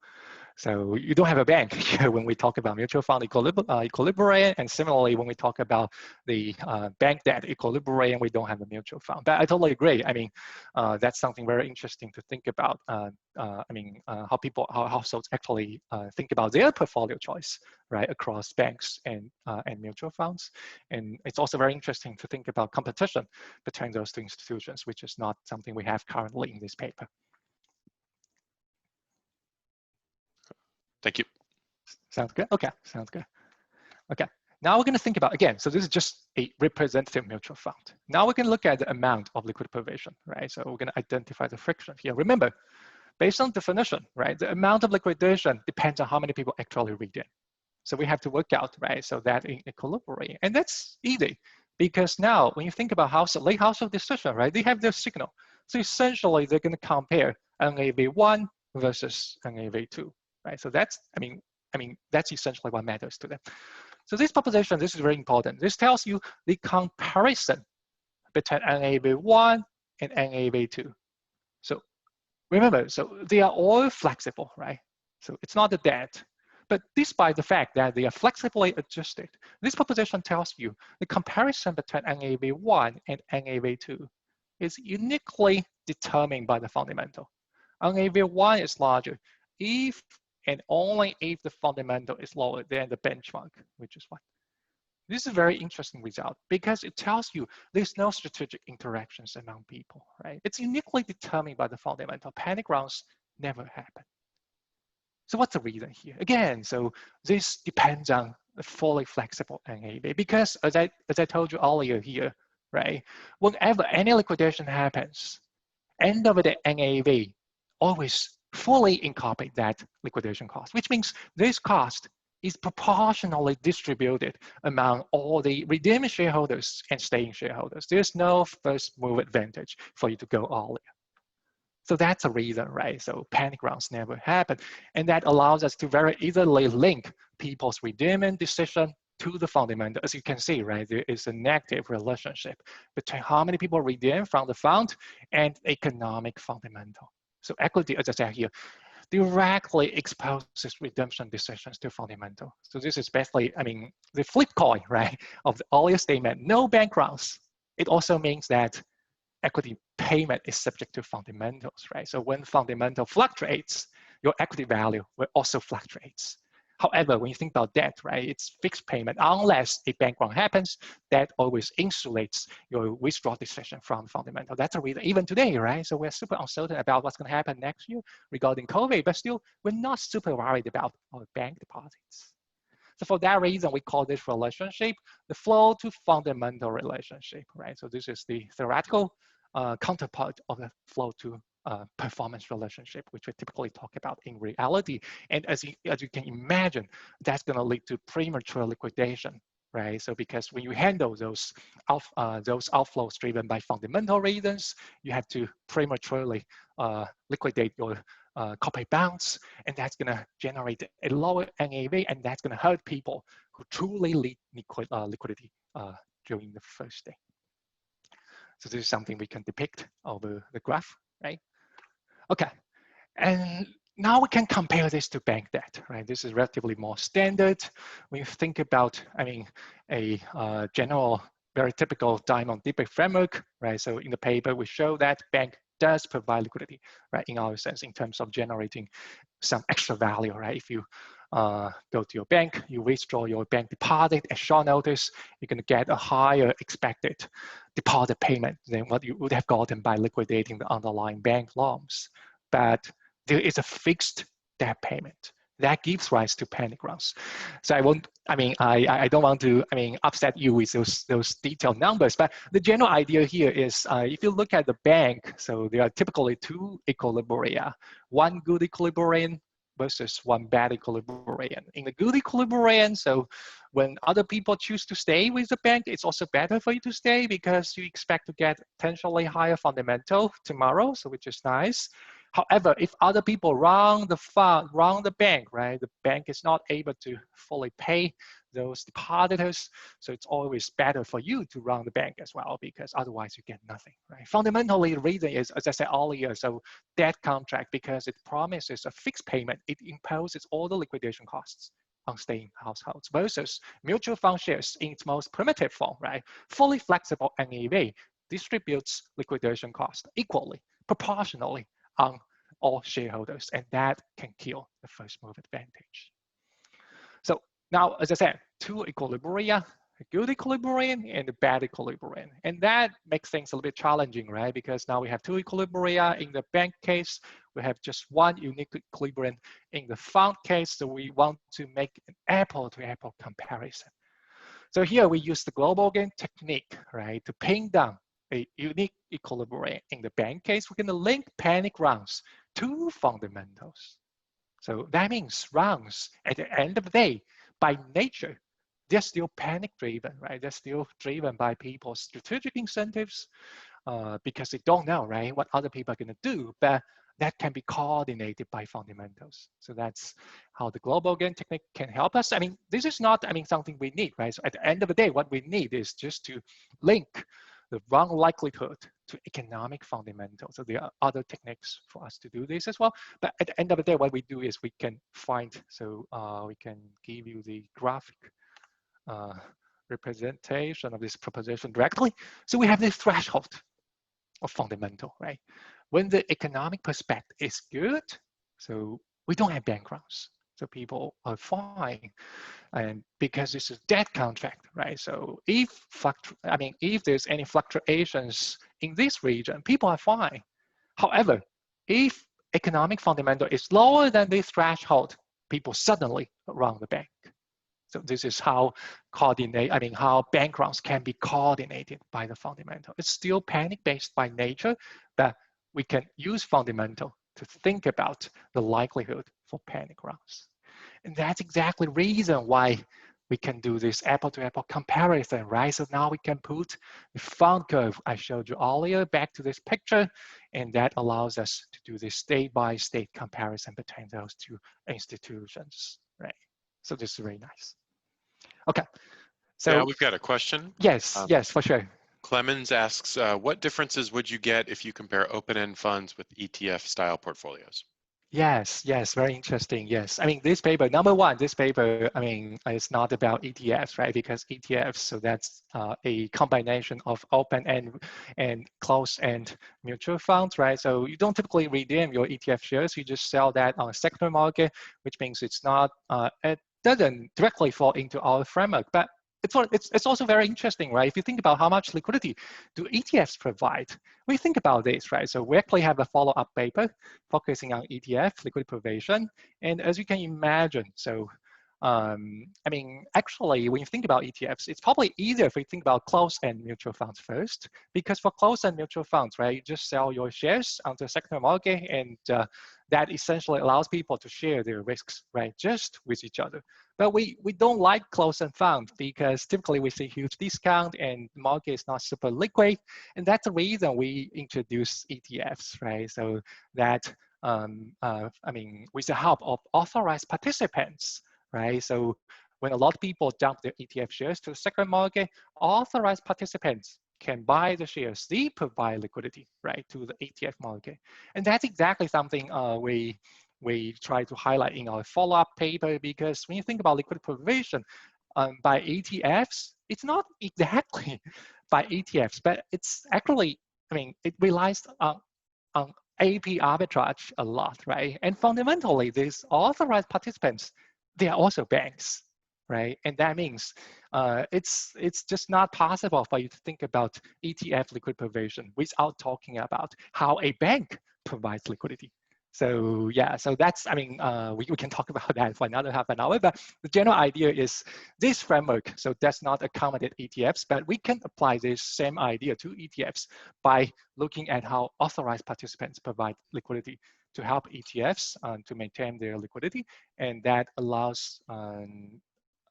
So you don't have a bank here when we talk about mutual fund equilibrium, and similarly when we talk about the bank debt equilibrium, we don't have a mutual fund. But I totally agree. I mean, that's something very interesting to think about. How households actually think about their portfolio choice, right, across banks and mutual funds. And it's also very interesting to think about competition between those two institutions, which is not something we have currently in this paper. Thank you. Sounds good? Okay, sounds good. Okay, now we're going to think about, again, so this is just a representative mutual fund. Now we can look at the amount of liquid provision, right? So we're going to identify the friction here. Remember, based on definition, right, the amount of liquidation depends on how many people actually read in. So we have to work out, right, so that in equilibrium. And that's easy, because now when you think about late household decision, right, they have their signal. So essentially, they're going to compare NAV1 versus NAV2. Right, so that's, I mean, that's essentially what matters to them. So this proposition, this is very important. This tells you the comparison between NAV1 and NAV2. So remember, so they are all flexible, right? So it's not a debt, but despite the fact that they are flexibly adjusted, this proposition tells you the comparison between NAV1 and NAV2 is uniquely determined by the fundamental. NAV1 is larger if and only if the fundamental is lower than the benchmark, which is 1. This is a very interesting result because it tells you there's no strategic interactions among people, right? It's uniquely determined by the fundamental. Panic rounds never happen. So what's the reason here? Again, so this depends on the fully flexible NAV because as I told you earlier here, right? Whenever any liquidation happens, end of the day, NAV always fully incorporate that liquidation cost, which means this cost is proportionally distributed among all the redeeming shareholders and staying shareholders. There's no first move advantage for you to go earlier. So that's a reason, right? So panic rounds never happen. And that allows us to very easily link people's redeeming decision to the fundamental. As you can see, right, there is a negative relationship between how many people redeem from the fund and economic fundamental. So equity, as I said here, directly exposes redemption decisions to fundamental. So this is basically, I mean, the flip coin, right, of the earlier statement, no bank runs. It also means that equity payment is subject to fundamentals, right? So when fundamental fluctuates, your equity value will also fluctuates. However, when you think about debt, right, it's fixed payment. Unless a bank run happens, that always insulates your withdrawal decision from fundamental. That's a reason, even today, right? So we're super uncertain about what's going to happen next year regarding COVID, but still, we're not super worried about our bank deposits. So for that reason, we call this relationship the flow to fundamental relationship, right? So this is the theoretical counterpart of the flow to performance relationship, which we typically talk about in reality. And as you can imagine, that's going to lead to premature liquidation, right? So because when you handle those outflows driven by fundamental reasons, you have to prematurely liquidate your corporate bonds, and that's going to generate a lower NAV, and that's going to hurt people who truly need liquidity during the first day. So this is something we can depict over the graph, right? Okay, and now we can compare this to bank debt, right? This is relatively more standard. When you think about, I mean, a general, very typical diamond debate framework, right? So in the paper, we show that bank does provide liquidity, right? In our sense, in terms of generating some extra value, right? If you go to your bank, you withdraw your bank deposit at short notice, you're going to get a higher expected deposit payment than what you would have gotten by liquidating the underlying bank loans. But there is a fixed debt payment that gives rise to panic rounds. So I don't want to, upset you with those detailed numbers, but the general idea here is if you look at the bank, so there are typically 2 equilibria, one good equilibrium versus one bad equilibrium. In the good equilibrium, so when other people choose to stay with the bank, it's also better for you to stay because you expect to get potentially higher fundamental tomorrow, so which is nice. However, if other people run the bank, right, the bank is not able to fully pay those depositors. So it's always better for you to run the bank as well, because otherwise you get nothing, right? Fundamentally, the reason is, as I said earlier, so debt contract, because it promises a fixed payment, it imposes all the liquidation costs on staying households, versus mutual fund shares in its most primitive form, right? Fully flexible NAV distributes liquidation cost equally, proportionally on all shareholders, and that can kill the first move advantage. So now, as I said, two equilibria, a good equilibrium and a bad equilibrium. And that makes things a little bit challenging, right? Because now we have two equilibria. In the bank case, we have just one unique equilibrium. In the fund case, so we want to make an apple-to-apple comparison. So here we use the global gain technique, right, to pin down a unique equilibrium. In the bank case, we're going to link panic rounds to fundamentals. So that means rounds at the end of the day, by nature, they're still panic driven, right? They're still driven by people's strategic incentives because they don't know, right, what other people are going to do. But that can be coordinated by fundamentals. So that's how the global gain technique can help us. I mean, this is not, something we need, right? So at the end of the day, what we need is just to link the wrong likelihood to economic fundamentals. So there are other techniques for us to do this as well. But at the end of the day, what we do is we can find, so we can give you the graphic representation of this proposition directly. So we have this threshold of fundamental, right? When the economic perspective is good, so we don't have bank runs. So people are fine. And because it's a debt contract, right? So if there's any fluctuations in this region, people are fine. However, if economic fundamental is lower than this threshold, people suddenly run the bank. So this is how how bank runs can be coordinated by the fundamental. It's still panic-based by nature, but we can use fundamental to think about the likelihood for panic runs. And that's exactly the reason why we can do this apple-to-apple comparison, right? So now we can put the fund curve I showed you earlier back to this picture, and that allows us to do this state-by-state comparison between those two institutions, right? So this is very nice. Okay, so yeah, we've got a question. Yes, yes, for sure. Clemens asks, what differences would you get if you compare open-end funds with ETF-style portfolios? Yes, yes, very interesting. Yes, this paper, number one, this paper, it's not about ETFs, right? Because ETFs, so that's a combination of open-end and closed-end mutual funds, right? So you don't typically redeem your ETF shares, you just sell that on a secondary market, which means it's not, it doesn't directly fall into our framework, but it's also very interesting, right? If you think about how much liquidity do ETFs provide, we think about this, right? So we actually have a follow-up paper focusing on ETF liquidity provision, and as you can imagine, so actually, when you think about ETFs, it's probably easier if you think about closed-end mutual funds first, because for closed-end mutual funds, right, you just sell your shares onto the secondary market, and that essentially allows people to share their risks, right, just with each other. But we don't like closed-end funds because typically we see huge discount and the market is not super liquid, and that's the reason we introduce ETFs, right? So that with the help of authorized participants, right? So when a lot of people dump their ETF shares to the secondary market, authorized participants can buy the shares. They provide liquidity, right, to the ETF market. And that's exactly something we try to highlight in our follow-up paper, because when you think about liquidity provision by ETFs, it's not exactly by ETFs, but it's actually, it relies on AP arbitrage a lot, right? And fundamentally, these authorized participants, they are also banks, right? And that means it's just not possible for you to think about ETF liquidity provision without talking about how a bank provides liquidity. So yeah, so that's, we can talk about that for another half an hour, but the general idea is this framework, so does not accommodate ETFs, but we can apply this same idea to ETFs by looking at how authorized participants provide liquidity to help ETFs to maintain their liquidity, and that allows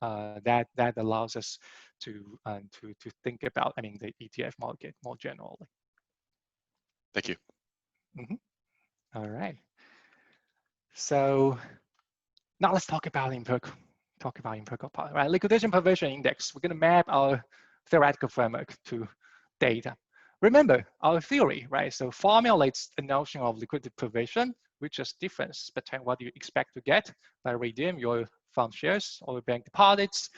that allows us to think about the ETF market more generally. Thank you. All right. So now let's talk about empirical talk about empirical part, right? Liquidation provision index, we're going to map our theoretical framework to data. Remember our theory, right? So formulates a notion of liquidity provision, which is difference between what you expect to get by redeem your fund shares or bank deposits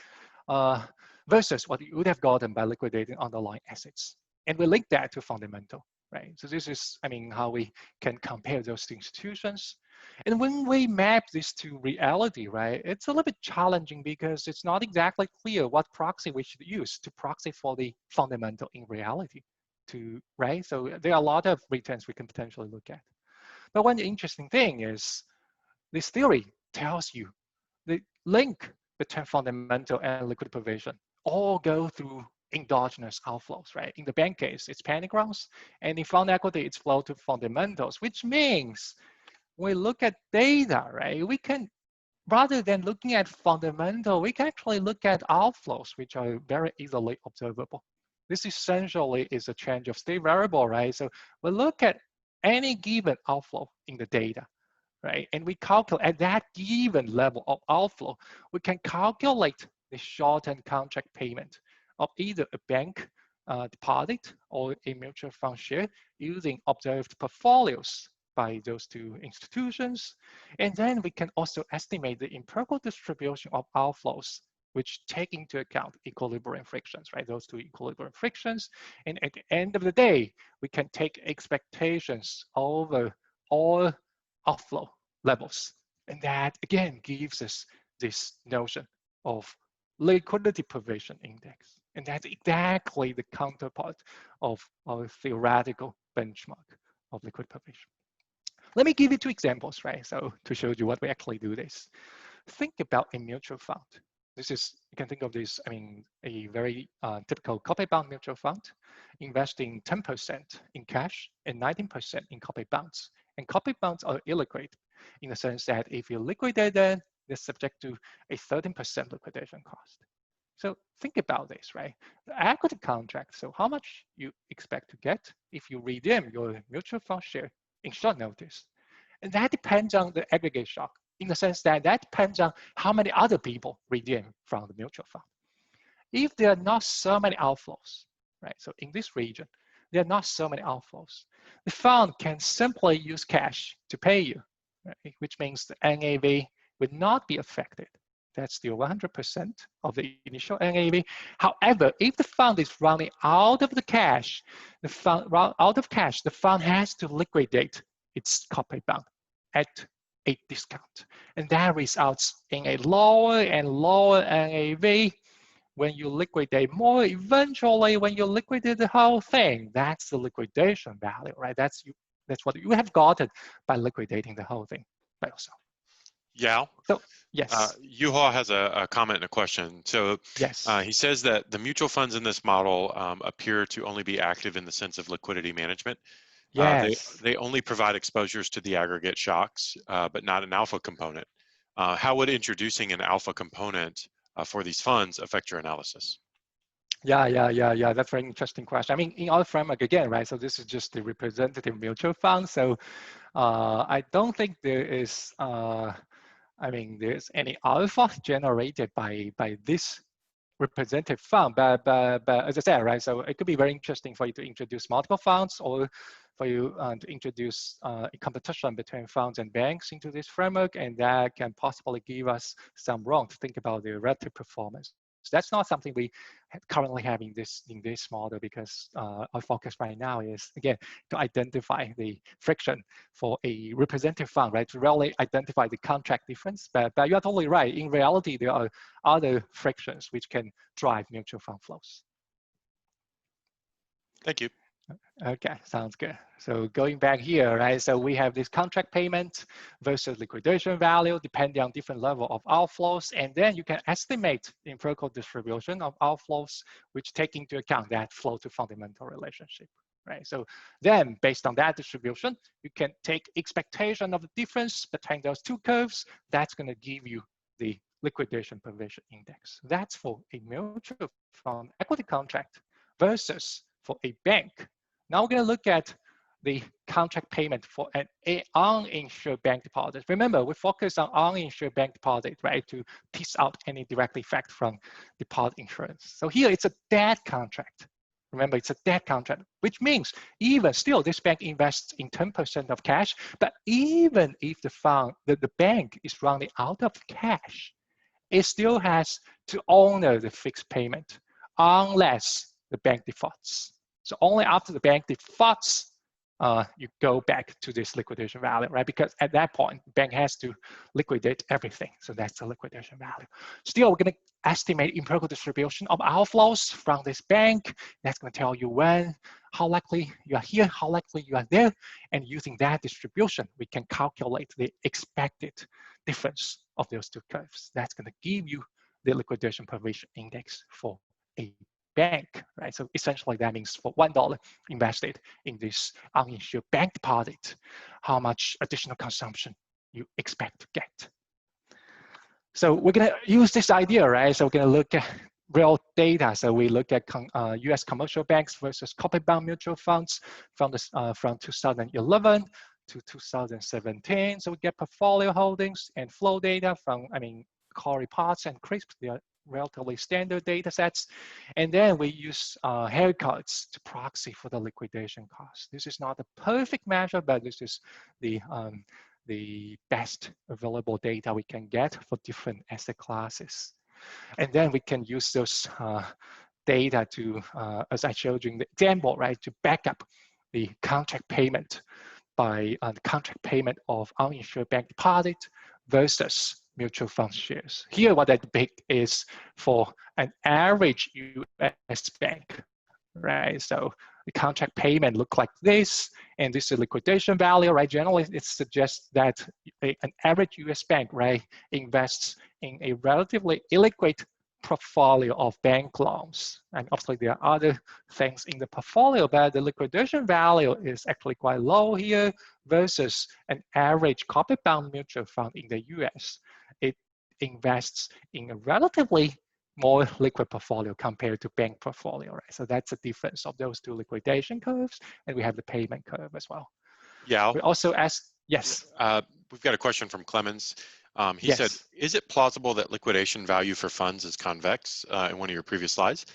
versus what you would have gotten by liquidating underlying assets. And we link that to fundamental, right? So this is, I mean, how we can compare those institutions. And when we map this to reality, right, it's a little bit challenging because it's not exactly clear what proxy we should use to proxy for the fundamental in reality, right? So there are a lot of returns we can potentially look at. But one interesting thing is this theory tells you the link between fundamental and liquidity provision all go through endogenous outflows, right? In the bank case, it's panic rounds, and in fund equity, it's flow to fundamentals, which means when we look at data, right, we can, rather than looking at fundamental, we can actually look at outflows, which are very easily observable. This essentially is a change of state variable, right? So we look at any given outflow in the data, right? And we calculate at that given level of outflow, we can calculate the short-term contract payment of either a bank deposit or a mutual fund share using observed portfolios by those two institutions. And then we can also estimate the empirical distribution of outflows, which take into account equilibrium frictions, right? Those two equilibrium frictions. And at the end of the day, we can take expectations over all outflow levels. And that, again, gives us this notion of liquidity provision index. And that's exactly the counterpart of our theoretical benchmark of liquidity provision. Let me give you two examples, right? So to show you what we actually do this. Think about a mutual fund. This is, you can think of this, I mean, a very typical corporate bond mutual fund, investing 10% in cash and 19% in corporate bonds. And corporate bonds are illiquid in the sense that if you liquidate them, they're subject to a 13% liquidation cost. So think about this, right? The equity contract, so how much you expect to get if you redeem your mutual fund share in short notice. And that depends on the aggregate shock in the sense that that depends on how many other people redeem from the mutual fund. If there are not so many outflows, right? So in this region, there are not so many outflows. The fund can simply use cash to pay you, right? Which means the NAV would not be affected. That's still 100% of the initial NAV. However, if the fund is running out of the cash, the fund has to liquidate its corporate bond at a discount. And that results in a lower and lower NAV. When you liquidate more, eventually when you liquidate the whole thing, that's the liquidation value, right? That's what you have gotten by liquidating the whole thing by yourself. Yao? So, yes. Yuhua has a comment and a question. So yes. He says that the mutual funds in this model appear to only be active in the sense of liquidity management. Yes. They only provide exposures to the aggregate shocks, but not an alpha component. How would introducing an alpha component for these funds affect your analysis? Yeah. That's a very interesting question. I mean, in our framework again, right? So this is just the representative mutual fund. So I don't think there is, there's any alpha generated by this representative fund, but as I said, right, so it could be very interesting for you to introduce multiple funds or for you to introduce a competition between funds and banks into this framework, and that can possibly give us some room to think about the relative performance. So that's not something we currently have in this model because our focus right now is, again, to identify the friction for a representative fund, right? To really identify the contract difference. But you are totally right. In reality, there are other frictions which can drive mutual fund flows. Thank you. Okay, sounds good. So going back here, right? So we have this contract payment versus liquidation value depending on different level of outflows. And then you can estimate the empirical distribution of outflows, which take into account that flow to fundamental relationship, right? So then based on that distribution, you can take expectation of the difference between those two curves. That's going to give you the liquidation provision index. That's for a mutual fund equity contract versus for a bank. Now we're going to look at the contract payment for an uninsured bank deposit. Remember, we focus on uninsured bank deposit, right, to tease out any direct effect from deposit insurance. So here it's a debt contract. Remember, it's a debt contract, which means even still this bank invests in 10% of cash, but even if the bank is running out of cash, it still has to honor the fixed payment unless the bank defaults. So only after the bank defaults, you go back to this liquidation value, right? Because at that point, the bank has to liquidate everything. So that's the liquidation value. Still, we're going to estimate empirical distribution of outflows from this bank. That's going to tell you when, how likely you are here, how likely you are there. And using that distribution, we can calculate the expected difference of those two curves. That's going to give you the liquidation provision index for a bank, right? So essentially that means for $1 invested in this uninsured bank deposit, how much additional consumption you expect to get. So we're gonna use this idea, right? So we're gonna look at real data. So we look at US commercial banks versus corporate bond mutual funds from 2011 to 2017. So we get portfolio holdings and flow data from, core reports and CRISP. They are relatively standard data sets. And then we use haircuts to proxy for the liquidation cost. This is not a perfect measure, but this is the best available data we can get for different asset classes. And then we can use those data to, as I showed you in the example, right, to back up the contract payment by the contract payment of uninsured bank deposit versus mutual fund shares. Here, what I depict is for an average US bank, right? So the contract payment look like this, and this is liquidation value, right? Generally, it suggests that an average US bank, right, invests in a relatively illiquid portfolio of bank loans. And obviously there are other things in the portfolio, but the liquidation value is actually quite low here versus an average corporate bond mutual fund in the US. It invests in a relatively more liquid portfolio compared to bank portfolio, right? So that's the difference of those two liquidation curves, and we have the payment curve as well. Yeah. We also asked, yes. We've got a question from Clemens. He yes. said, is it plausible that liquidation value for funds is convex in one of your previous slides?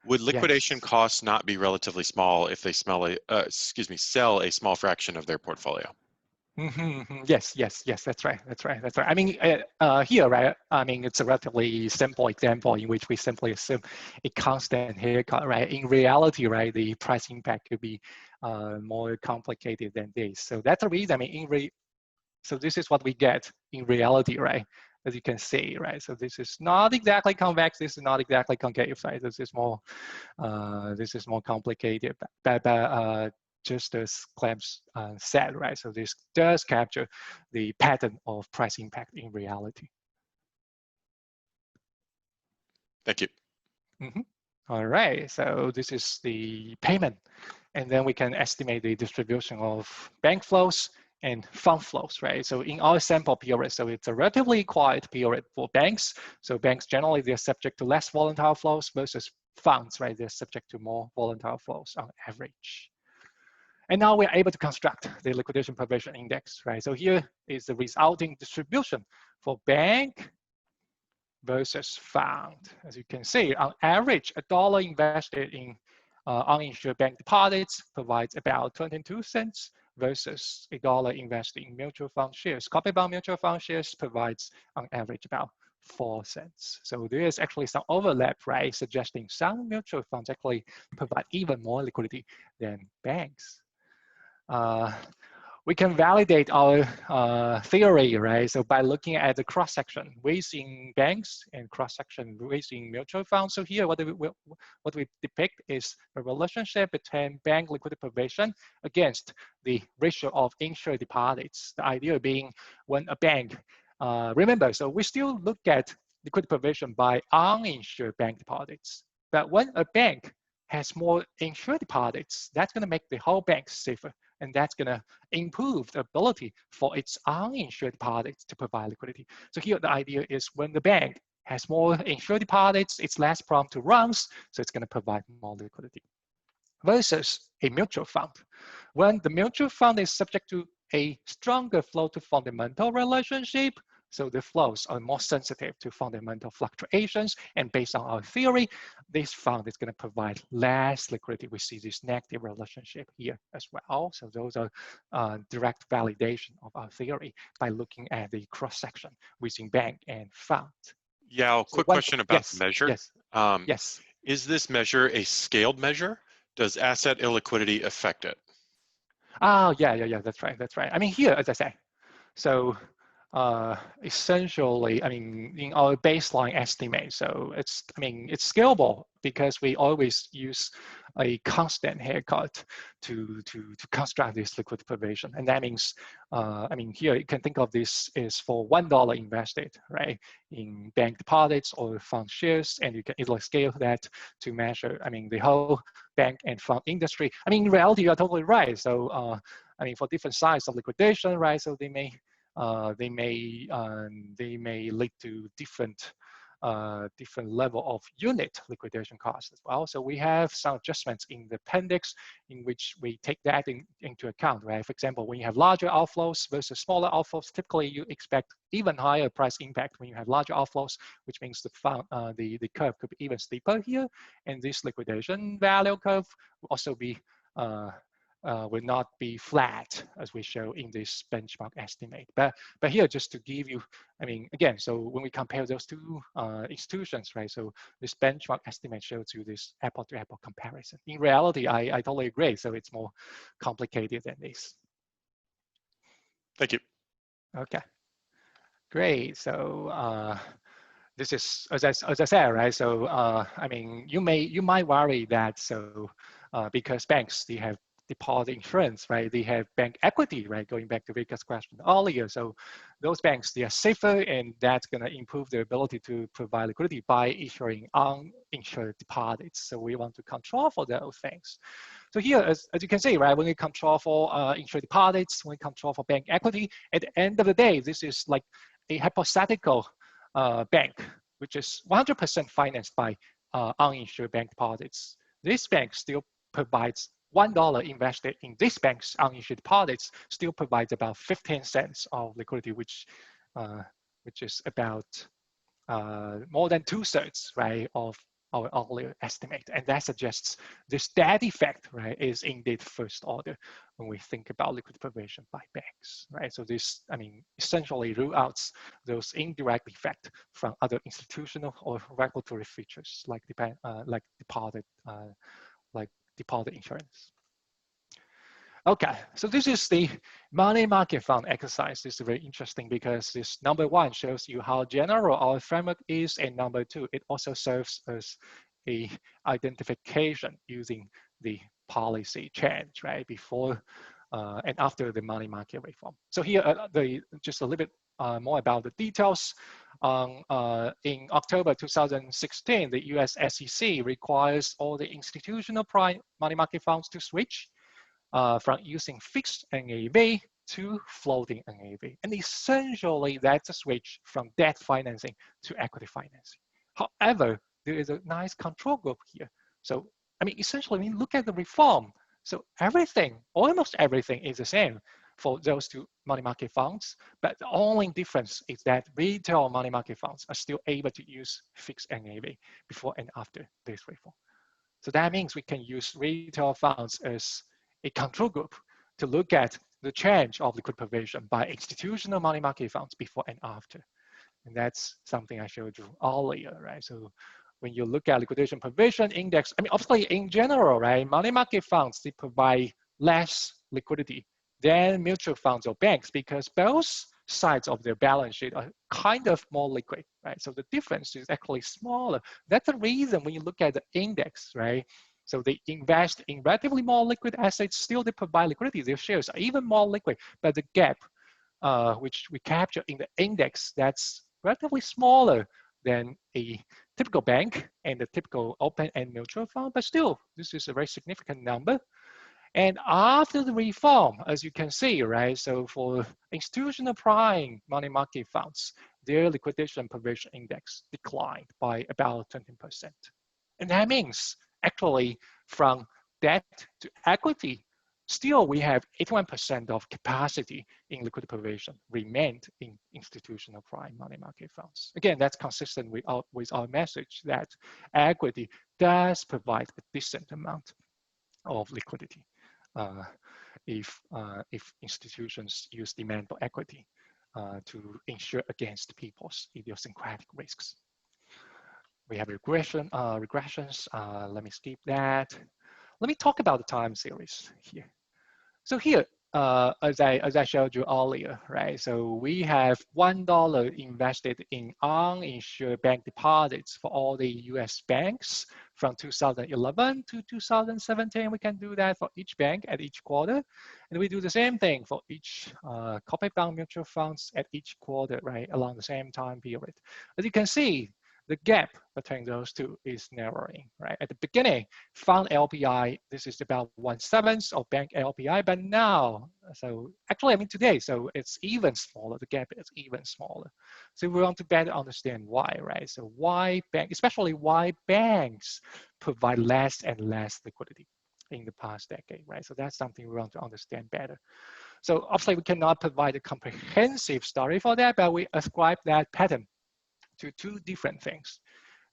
Would liquidation costs not be relatively small if they sell a small fraction of their portfolio? Yes, that's right. Here, right, it's a relatively simple example in which we simply assume a constant haircut, right? In reality, right, the price impact could be more complicated than this. So that's the reason, so this is what we get in reality, right? As you can see, right? So this is not exactly convex. This is not exactly concave, right? This is more complicated. But just as Clem said, right? So this does capture the pattern of price impact in reality. Thank you. All right. So this is the payment, and then we can estimate the distribution of bank flows and fund flows, right? So in our sample period, so it's a relatively quiet period for banks. So banks generally, they're subject to less volatile flows versus funds, right? They're subject to more volatile flows on average. And now we're able to construct the liquidation provision index, right? So here is the resulting distribution for bank versus fund. As you can see, on average, $1 invested in uninsured bank deposits provides about 22 cents versus $1 invested in mutual fund shares. Corporate bond mutual fund shares provides on average about 4 cents. So there is actually some overlap, right? Suggesting some mutual funds actually provide even more liquidity than banks. We can validate our theory, right? So by looking at the cross-section raising banks and cross-section raising mutual funds. So here, what we depict is a relationship between bank liquidity provision against the ratio of insured deposits. The idea being when a bank, remember, so we still look at liquidity provision by uninsured bank deposits. But when a bank has more insured deposits, that's going to make the whole bank safer. And that's going to improve the ability for its uninsured deposits to provide liquidity. So here, the idea is when the bank has more insured deposits, it's less prone to runs, so it's going to provide more liquidity. versus a mutual fund. When the mutual fund is subject to a stronger flow to fundamental relationship, so the flows are more sensitive to fundamental fluctuations. And based on our theory, this fund is going to provide less liquidity. We see this negative relationship here as well. So those are direct validation of our theory by looking at the cross-section within bank and fund. Yeah, So quick question about the yes, measure. yes, yes. Is this measure a scaled measure? Does asset illiquidity affect it? Oh, yeah, that's right, that's right. I mean, here, as I say, so essentially, I mean, in our baseline estimate, so it's scalable because we always use a constant haircut to construct this liquidity provision. And that means, I mean, here you can think of this as for $1 invested, right, in bank deposits or fund shares, and you can easily scale that to measure, I mean, the whole bank and fund industry. I mean, in reality, you're totally right. So, I mean, for different size of liquidation, right, so they may lead to different level of unit liquidation costs as well. So we have some adjustments in the appendix in which we take that into account, right? For example, when you have larger outflows versus smaller outflows, typically you expect even higher price impact when you have larger outflows, which means the curve could be even steeper here, and this liquidation value curve will also be will not be flat as we show in this benchmark estimate. But here, just to give you, I mean, again, so when we compare those two institutions, right? So this benchmark estimate shows you this apple-to-apple comparison. In reality, I totally agree. So it's more complicated than this. Thank you. Okay, great. So this is, as I said, right? So I mean, you might worry that because banks, they have deposit insurance, right? They have bank equity, right? Going back to Vika's question earlier. So those banks, they are safer, and that's going to improve their ability to provide liquidity by issuing uninsured deposits. So we want to control for those things. So here, as you can see, right, when we control for insured deposits, when we control for bank equity, at the end of the day, this is like a hypothetical bank, which is 100% financed by uninsured bank deposits. This bank still provides $1 invested in this bank's uninsured deposits still provides about 15 cents of liquidity, which is about more than 2/3, right, of our earlier estimate. And that suggests this debt effect, right, is indeed first order when we think about liquidity provision by banks, right? So this, I mean, essentially rule out those indirect effects from other institutional or regulatory features like deposit insurance. Okay, so this is the money market fund exercise. This is very interesting because this number one shows you how general our framework is, and number two, it also serves as a identification using the policy change, right, before and after the money market reform. So here, just a little bit more about the details. In October 2016, the US SEC requires all the institutional prime money market funds to switch from using fixed NAV to floating NAV. And essentially, that's a switch from debt financing to equity financing. However, there is a nice control group here. So, I mean, essentially, when you look at the reform, so everything, almost everything is the same for those two money market funds, but the only difference is that retail money market funds are still able to use fixed NAV before and after this reform. So that means we can use retail funds as a control group to look at the change of liquid provision by institutional money market funds before and after. And that's something I showed you earlier, right? So when you look at liquidation provision index, I mean, obviously in general, right, money market funds, they provide less liquidity than mutual funds or banks because both sides of their balance sheet are kind of more liquid, right? So the difference is actually smaller. That's the reason when you look at the index, right? So they invest in relatively more liquid assets, still they provide liquidity. Their shares are even more liquid, but the gap, which we capture in the index, that's relatively smaller than a typical bank and the typical open-end mutual fund, but still, this is a very significant number. And after the reform, as you can see, right, so for institutional prime money market funds, their liquidation provision index declined by about 20%. And that means actually from debt to equity, still we have 81% of capacity in liquidity provision remained in institutional prime money market funds. Again, that's consistent with our message that equity does provide a decent amount of liquidity if institutions use demand for equity to insure against people's idiosyncratic risks. We have regressions. Let me skip that. Let me talk about the time series here. So here, as I showed you earlier, right? So we have $1 invested in uninsured bank deposits for all the U.S. banks from 2011 to 2017. We can do that for each bank at each quarter, and we do the same thing for each corporate bond mutual funds at each quarter, right, along the same time period. As you can see, the gap between those two is narrowing, right? At the beginning, fund LPI, this is about 1/7 of bank LPI, but now, so actually, I mean today, so it's even smaller, the gap is even smaller. So we want to better understand why, right? So why especially why banks provide less and less liquidity in the past decade, right? So that's something we want to understand better. So obviously we cannot provide a comprehensive story for that, but we ascribe that pattern to two different things.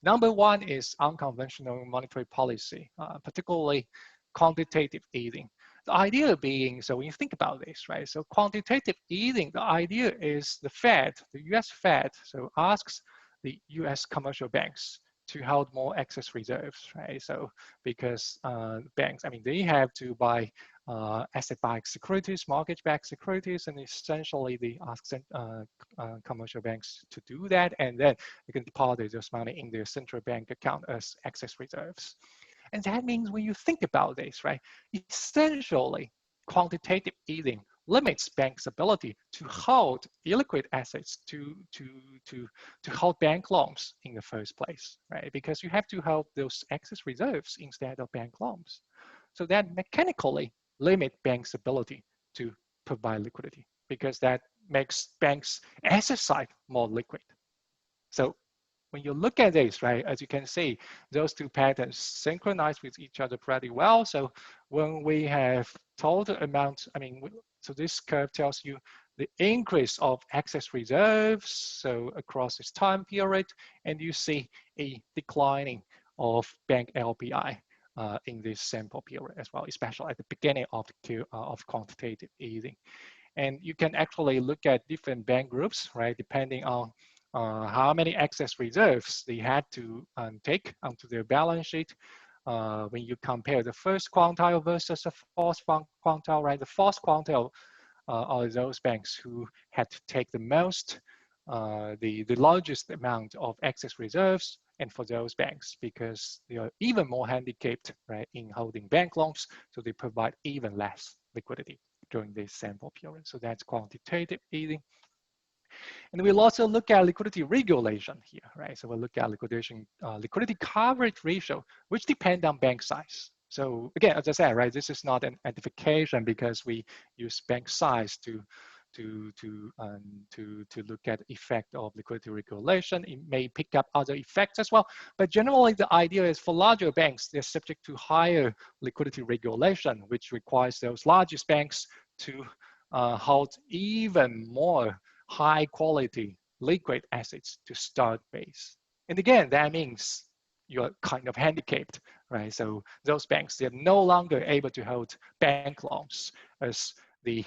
Number one is unconventional monetary policy, particularly quantitative easing. The idea being, so when you think about this, right? So quantitative easing, the idea is the Fed, the US Fed, so asks the US commercial banks to hold more excess reserves, right? So because banks, I mean, they have to buy asset-backed securities, mortgage-backed securities, and essentially they ask commercial banks to do that, and then you can deposit those money in their central bank account as excess reserves. And that means when you think about this, right, essentially quantitative easing limits banks' ability to hold illiquid assets to hold bank loans in the first place, right? Because you have to hold those excess reserves instead of bank loans. So that mechanically limit banks' ability to provide liquidity because that makes banks' asset side more liquid. So when you look at this, right, as you can see, those two patterns synchronize with each other pretty well. So when we have total amount, I mean, so this curve tells you the increase of excess reserves, so across this time period, and you see a declining of bank LPI in this sample period as well, especially at the beginning of quantitative easing. And you can actually look at different bank groups, right, depending on how many excess reserves they had to take onto their balance sheet. When you compare the first quintile versus the fourth quintile, right? The fourth quintile are those banks who had to take the most, the largest amount of excess reserves, and for those banks, because they are even more handicapped, right, in holding bank loans, so they provide even less liquidity during this sample period. So that's quantitative easing. And we'll also look at liquidity regulation here, right? So we'll look at liquidity coverage ratio, which depend on bank size. So again, as I said, right, this is not an identification because we use bank size to look at effect of liquidity regulation. It may pick up other effects as well, but generally the idea is for larger banks, they're subject to higher liquidity regulation, which requires those largest banks to hold even more high quality liquid assets to start with. And again, that means you're kind of handicapped, right? So those banks, they're no longer able to hold bank loans as they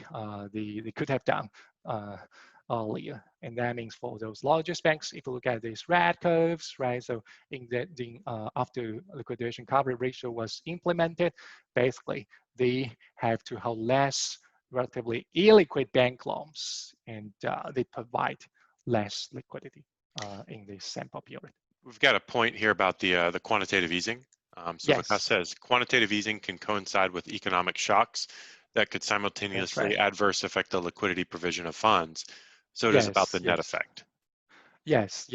could have done earlier. And that means for those largest banks, if you look at these red curves, right? So after liquidation coverage ratio was implemented, basically they have to hold less relatively illiquid bank loans, and they provide less liquidity in this sample period. We've got a point here about the quantitative easing. So Yes. Vikas says quantitative easing can coincide with economic shocks that could simultaneously adverse affect the liquidity provision of funds. So it is about the net effect. Yes,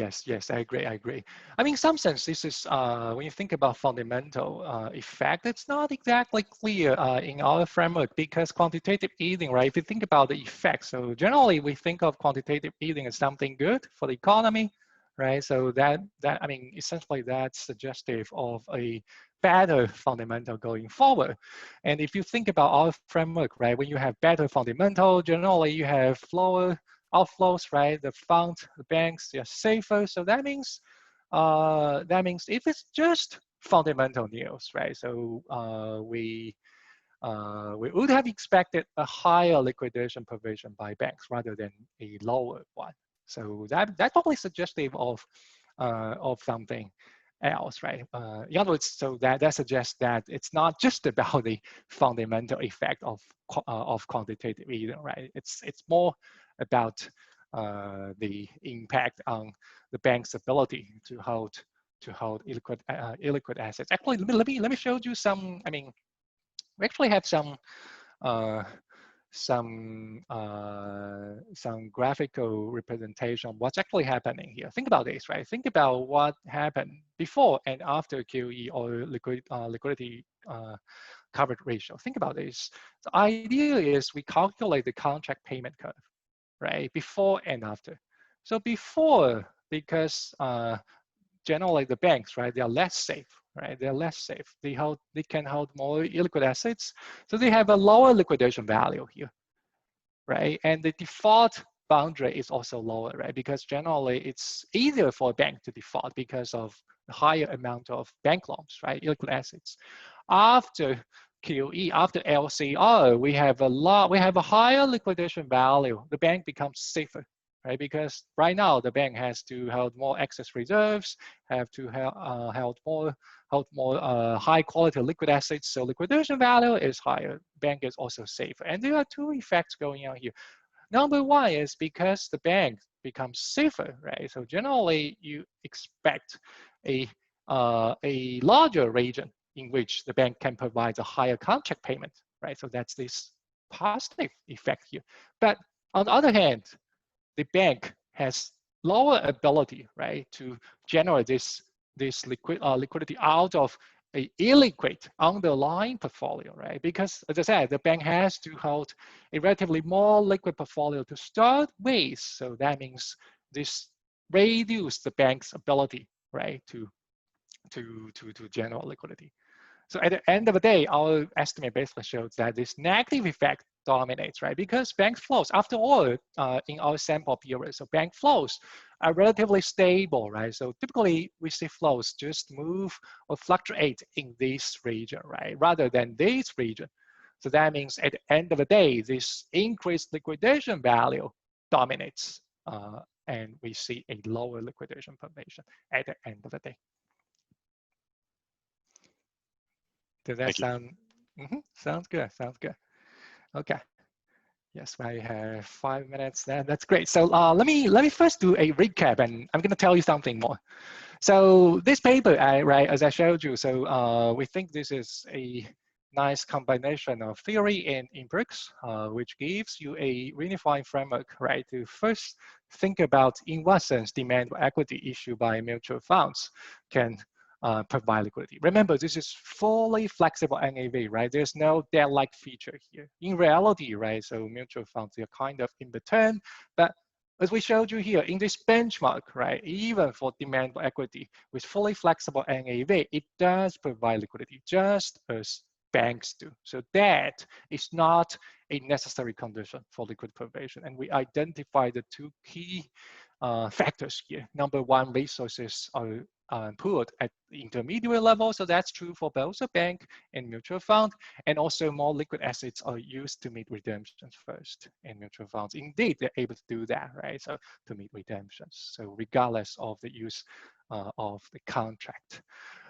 I agree. I mean, in some sense, this is, when you think about fundamental effect, it's not exactly clear in our framework because quantitative easing, right? If you think about the effect, so generally we think of quantitative easing as something good for the economy, right? So I mean, essentially that's suggestive of a better fundamental going forward. And if you think about our framework, right, when you have better fundamental, generally you have lower outflows, right? The fund, the banks, they're safer. So that means if it's just fundamental news, right? So we would have expected a higher liquidation provision by banks rather than a lower one. So that's probably suggestive of something else, right? In other words, so that suggests that it's not just about the fundamental effect of quantitative easing, right? It's more about the impact on the bank's ability to hold illiquid assets. Actually, let me show you some. I mean, we actually have uh, some graphical representation of what's actually happening here. Think about this, right? Think about what happened before and after QE or liquidity coverage ratio. Think about this. The idea is we calculate the contract payment curve, right? Before and after. So before, because generally the banks, right, they are less safe, right? They're less safe. They can hold more illiquid assets. So they have a lower liquidation value here, right? And the default boundary is also lower, right? Because generally it's easier for a bank to default because of the higher amount of bank loans, right? Illiquid assets. After QE, after LCR, we have a higher liquidation value. The bank becomes safer, right? Because right now the bank has to hold more excess reserves, have to hold more high quality liquid assets. So liquidation value is higher. Bank is also safer. And there are two effects going on here. Number one is because the bank becomes safer, right? So generally you expect a larger region in which the bank can provide a higher contract payment, right? So that's this positive effect here. But on the other hand, the bank has lower ability, right, to generate this liquidity out of a illiquid underlying portfolio, right? Because as I said, the bank has to hold a relatively more liquid portfolio to start with. So that means this reduces the bank's ability, right, to generate liquidity. So at the end of the day, our estimate basically shows that this negative effect dominates, right? Because bank flows, after all, in our sample period, so bank flows are relatively stable, right? So typically we see flows just move or fluctuate in this region, right? Rather than this region. So that means at the end of the day, this increased liquidation value dominates, and we see a lower liquidation formation at the end of the day. Does that Thank you. sound? Sounds good. Sounds good. Okay. Yes, I have 5 minutes. That's great. So let me first do a recap, and I'm going to tell you something more. So this paper, right, as I showed you, so we think this is a nice combination of theory and empirics, which gives you a unifying framework, right, to first think about in what sense demand or equity issued by mutual funds can provide liquidity. Remember, this is fully flexible NAV, right? There's no debt-like feature here. In reality, right, so mutual funds are kind of in between, but as we showed you here, in this benchmark, right, even for demand for equity with fully flexible NAV, it does provide liquidity just as banks do. So that is not a necessary condition for liquid provision. And we identify the two key factors here. Number one, resources are pooled at the intermediate level. So that's true for both a bank and mutual fund. And also more liquid assets are used to meet redemptions first in mutual funds. Indeed, they're able to do that, right? So to meet redemptions. So regardless of the use of the contract.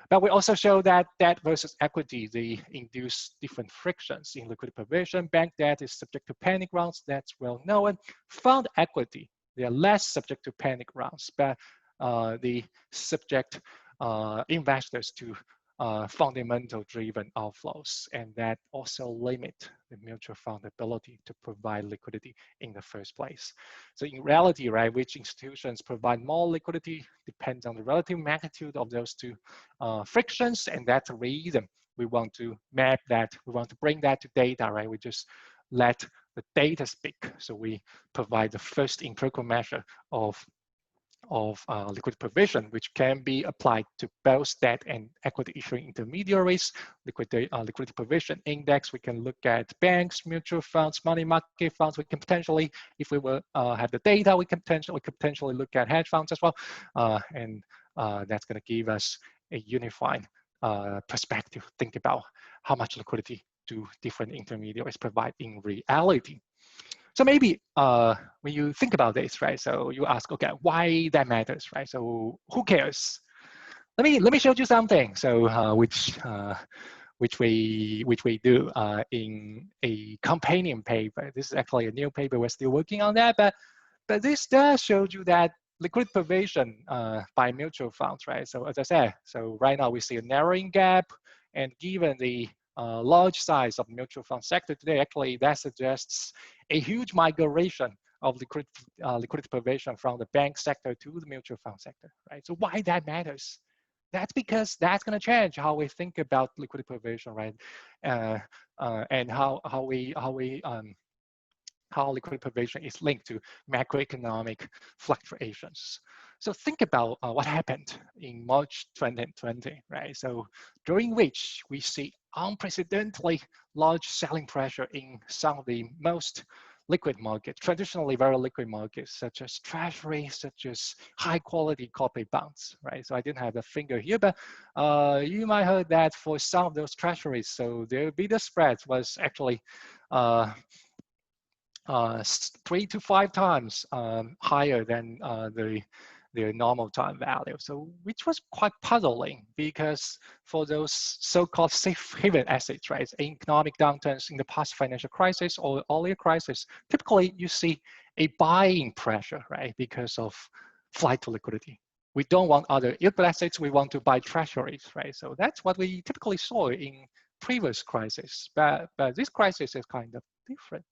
But we also show that debt versus equity, they induce different frictions in liquidity provision. Bank debt is subject to panic rounds, that's well known. Fund equity, they are less subject to panic rounds, but they subject investors to fundamental driven outflows, and that also limit the mutual fund ability to provide liquidity in the first place. So in reality, right, which institutions provide more liquidity depends on the relative magnitude of those two frictions, and that's the reason we want to map that, we want to bring that to data, right? We just let the data speak. So we provide the first empirical measure of of liquidity provision, which can be applied to both debt and equity issuing intermediaries. Liquidity provision index, we can look at banks, mutual funds, money market funds. We can potentially, if we will have the data, we could potentially look at hedge funds as well. And that's going to give us a unified perspective. Think about how much liquidity do different intermediaries provide in reality. So maybe when you think about this, right? So you ask, okay, why that matters, right? So who cares? Let me show you something. So which we do in a companion paper. This is actually a new paper. We're still working on that, but this does show you that liquidity provision by mutual funds, right? So as I said, so right now we see a narrowing gap, and given the large size of mutual fund sector today, actually that suggests a huge migration of liquidity provision from the bank sector to the mutual fund sector, right? So why that matters? That's because that's going to change how we think about liquidity provision, right? And how liquidity provision is linked to macroeconomic fluctuations. So think about what happened in March 2020, right? So during which we see unprecedentedly large selling pressure in some of the most liquid markets, traditionally very liquid markets, such as treasury, such as high quality corporate bonds, right? So I didn't have a finger here, but you might have heard that for some of those treasuries, so their beta spread was actually 3 to 5 times higher than the normal time value. So which was quite puzzling, because for those so-called safe haven assets, right, in economic downturns in the past financial crisis or earlier crisis, typically you see a buying pressure, right, because of flight to liquidity. We don't want other illiquid assets, we want to buy treasuries, right? So that's what we typically saw in previous crises, but this crisis is kind of different.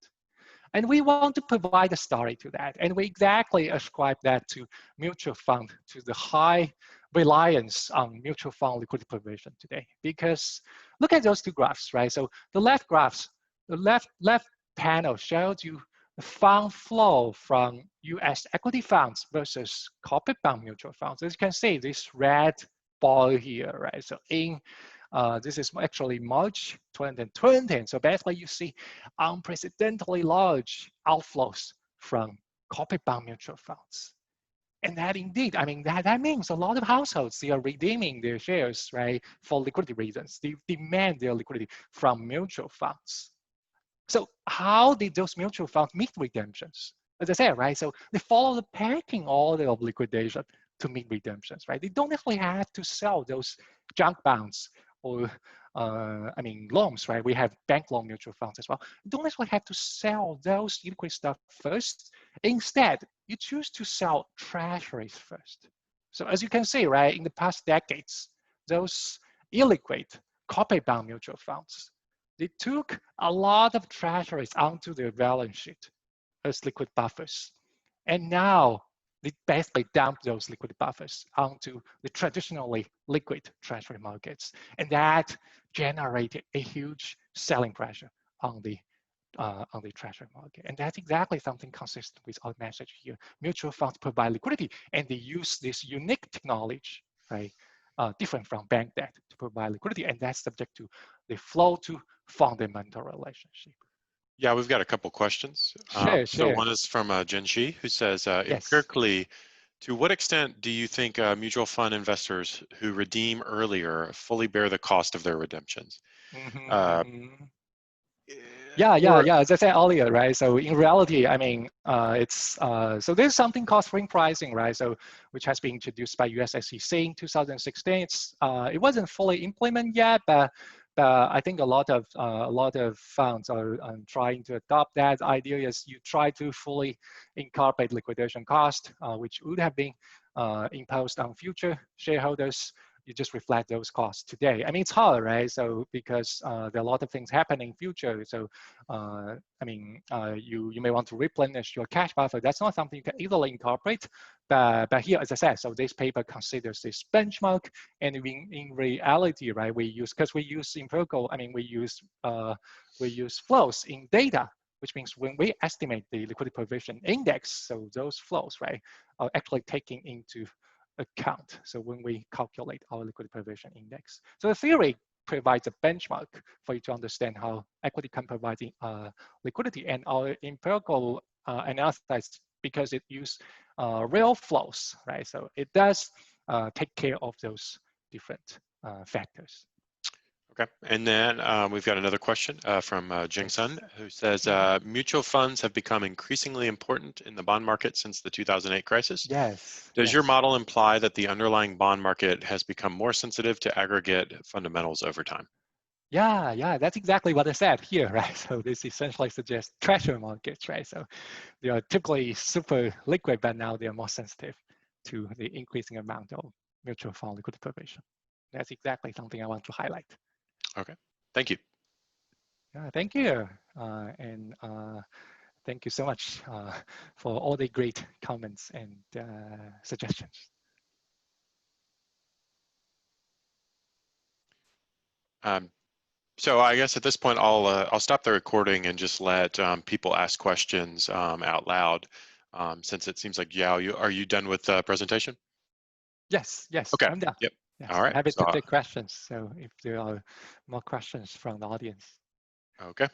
And we want to provide a story to that. And we exactly ascribe that to mutual fund, to the high reliance on mutual fund liquidity provision today. Because look at those two graphs, right? So the left graphs, the left panel shows you the fund flow from US equity funds versus corporate bond mutual funds. As you can see, this red ball here, right? So this is actually March 2020. So basically you see unprecedentedly large outflows from corporate bond mutual funds. And that indeed, I mean, that means a lot of households, they are redeeming their shares, right, for liquidity reasons. They demand their liquidity from mutual funds. So how did those mutual funds meet redemptions? As I said, right, so they follow the pecking order of liquidation to meet redemptions, right? They don't actually have to sell those junk bonds or loans, right? We have bank loan mutual funds as well. You don't actually have to sell those liquid stuff first. Instead, you choose to sell treasuries first. So as you can see, right, in the past decades, those illiquid corporate bond mutual funds, they took a lot of treasuries onto their balance sheet as liquid buffers. And now they basically dump those liquid buffers onto the traditionally liquid treasury markets. And that generated a huge selling pressure on the treasury market. And that's exactly something consistent with our message here. Mutual funds provide liquidity, and they use this unique technology, right, different from bank debt, to provide liquidity. And that's subject to the flow to fundamental relationship. Yeah, we've got a couple questions. So one is from Jen Shi, who says, empirically, to what extent do you think mutual fund investors who redeem earlier fully bear the cost of their redemptions? Yeah. As I said earlier, right? So in reality, I mean, so there's something called spring pricing, right? So which has been introduced by US SEC in 2016. It wasn't fully implemented yet, but I think a lot of funds are trying to adopt that idea. Is you try to fully incorporate liquidation cost, which would have been imposed on future shareholders. You just reflect those costs today. I mean, it's hard, right? So because there are a lot of things happening in future. So you may want to replenish your cash buffer. That's not something you can easily incorporate. But here, as I said, so this paper considers this benchmark, and in reality, right, we use empirical. I mean, we use flows in data which means when we estimate the liquidity provision index, so those flows, right, are actually taking into account. So when we calculate our liquidity provision index. So the theory provides a benchmark for you to understand how equity can provide liquidity, and our empirical analysis, because it uses real flows, right? So it does take care of those different factors. Okay, and then we've got another question from Jing Sun, who says, mutual funds have become increasingly important in the bond market since the 2008 crisis. Yes. Does your yes. model imply that the underlying bond market has become more sensitive to aggregate fundamentals over time? Yeah, that's exactly what I said here, right? So this essentially suggests treasury markets, right? So they are typically super liquid, but now they are more sensitive to the increasing amount of mutual fund liquidity provision. That's exactly something I want to highlight. Okay, thank you. Thank you, and thank you so much for all the great comments and suggestions. So I guess at this point, I'll stop the recording and just let people ask questions out loud, since it seems like Yao, are you done with the presentation? Yes, Okay. I'm done. Yep. Yes, All I'm right. happy So, to take questions. So if there are more questions from the audience. okay.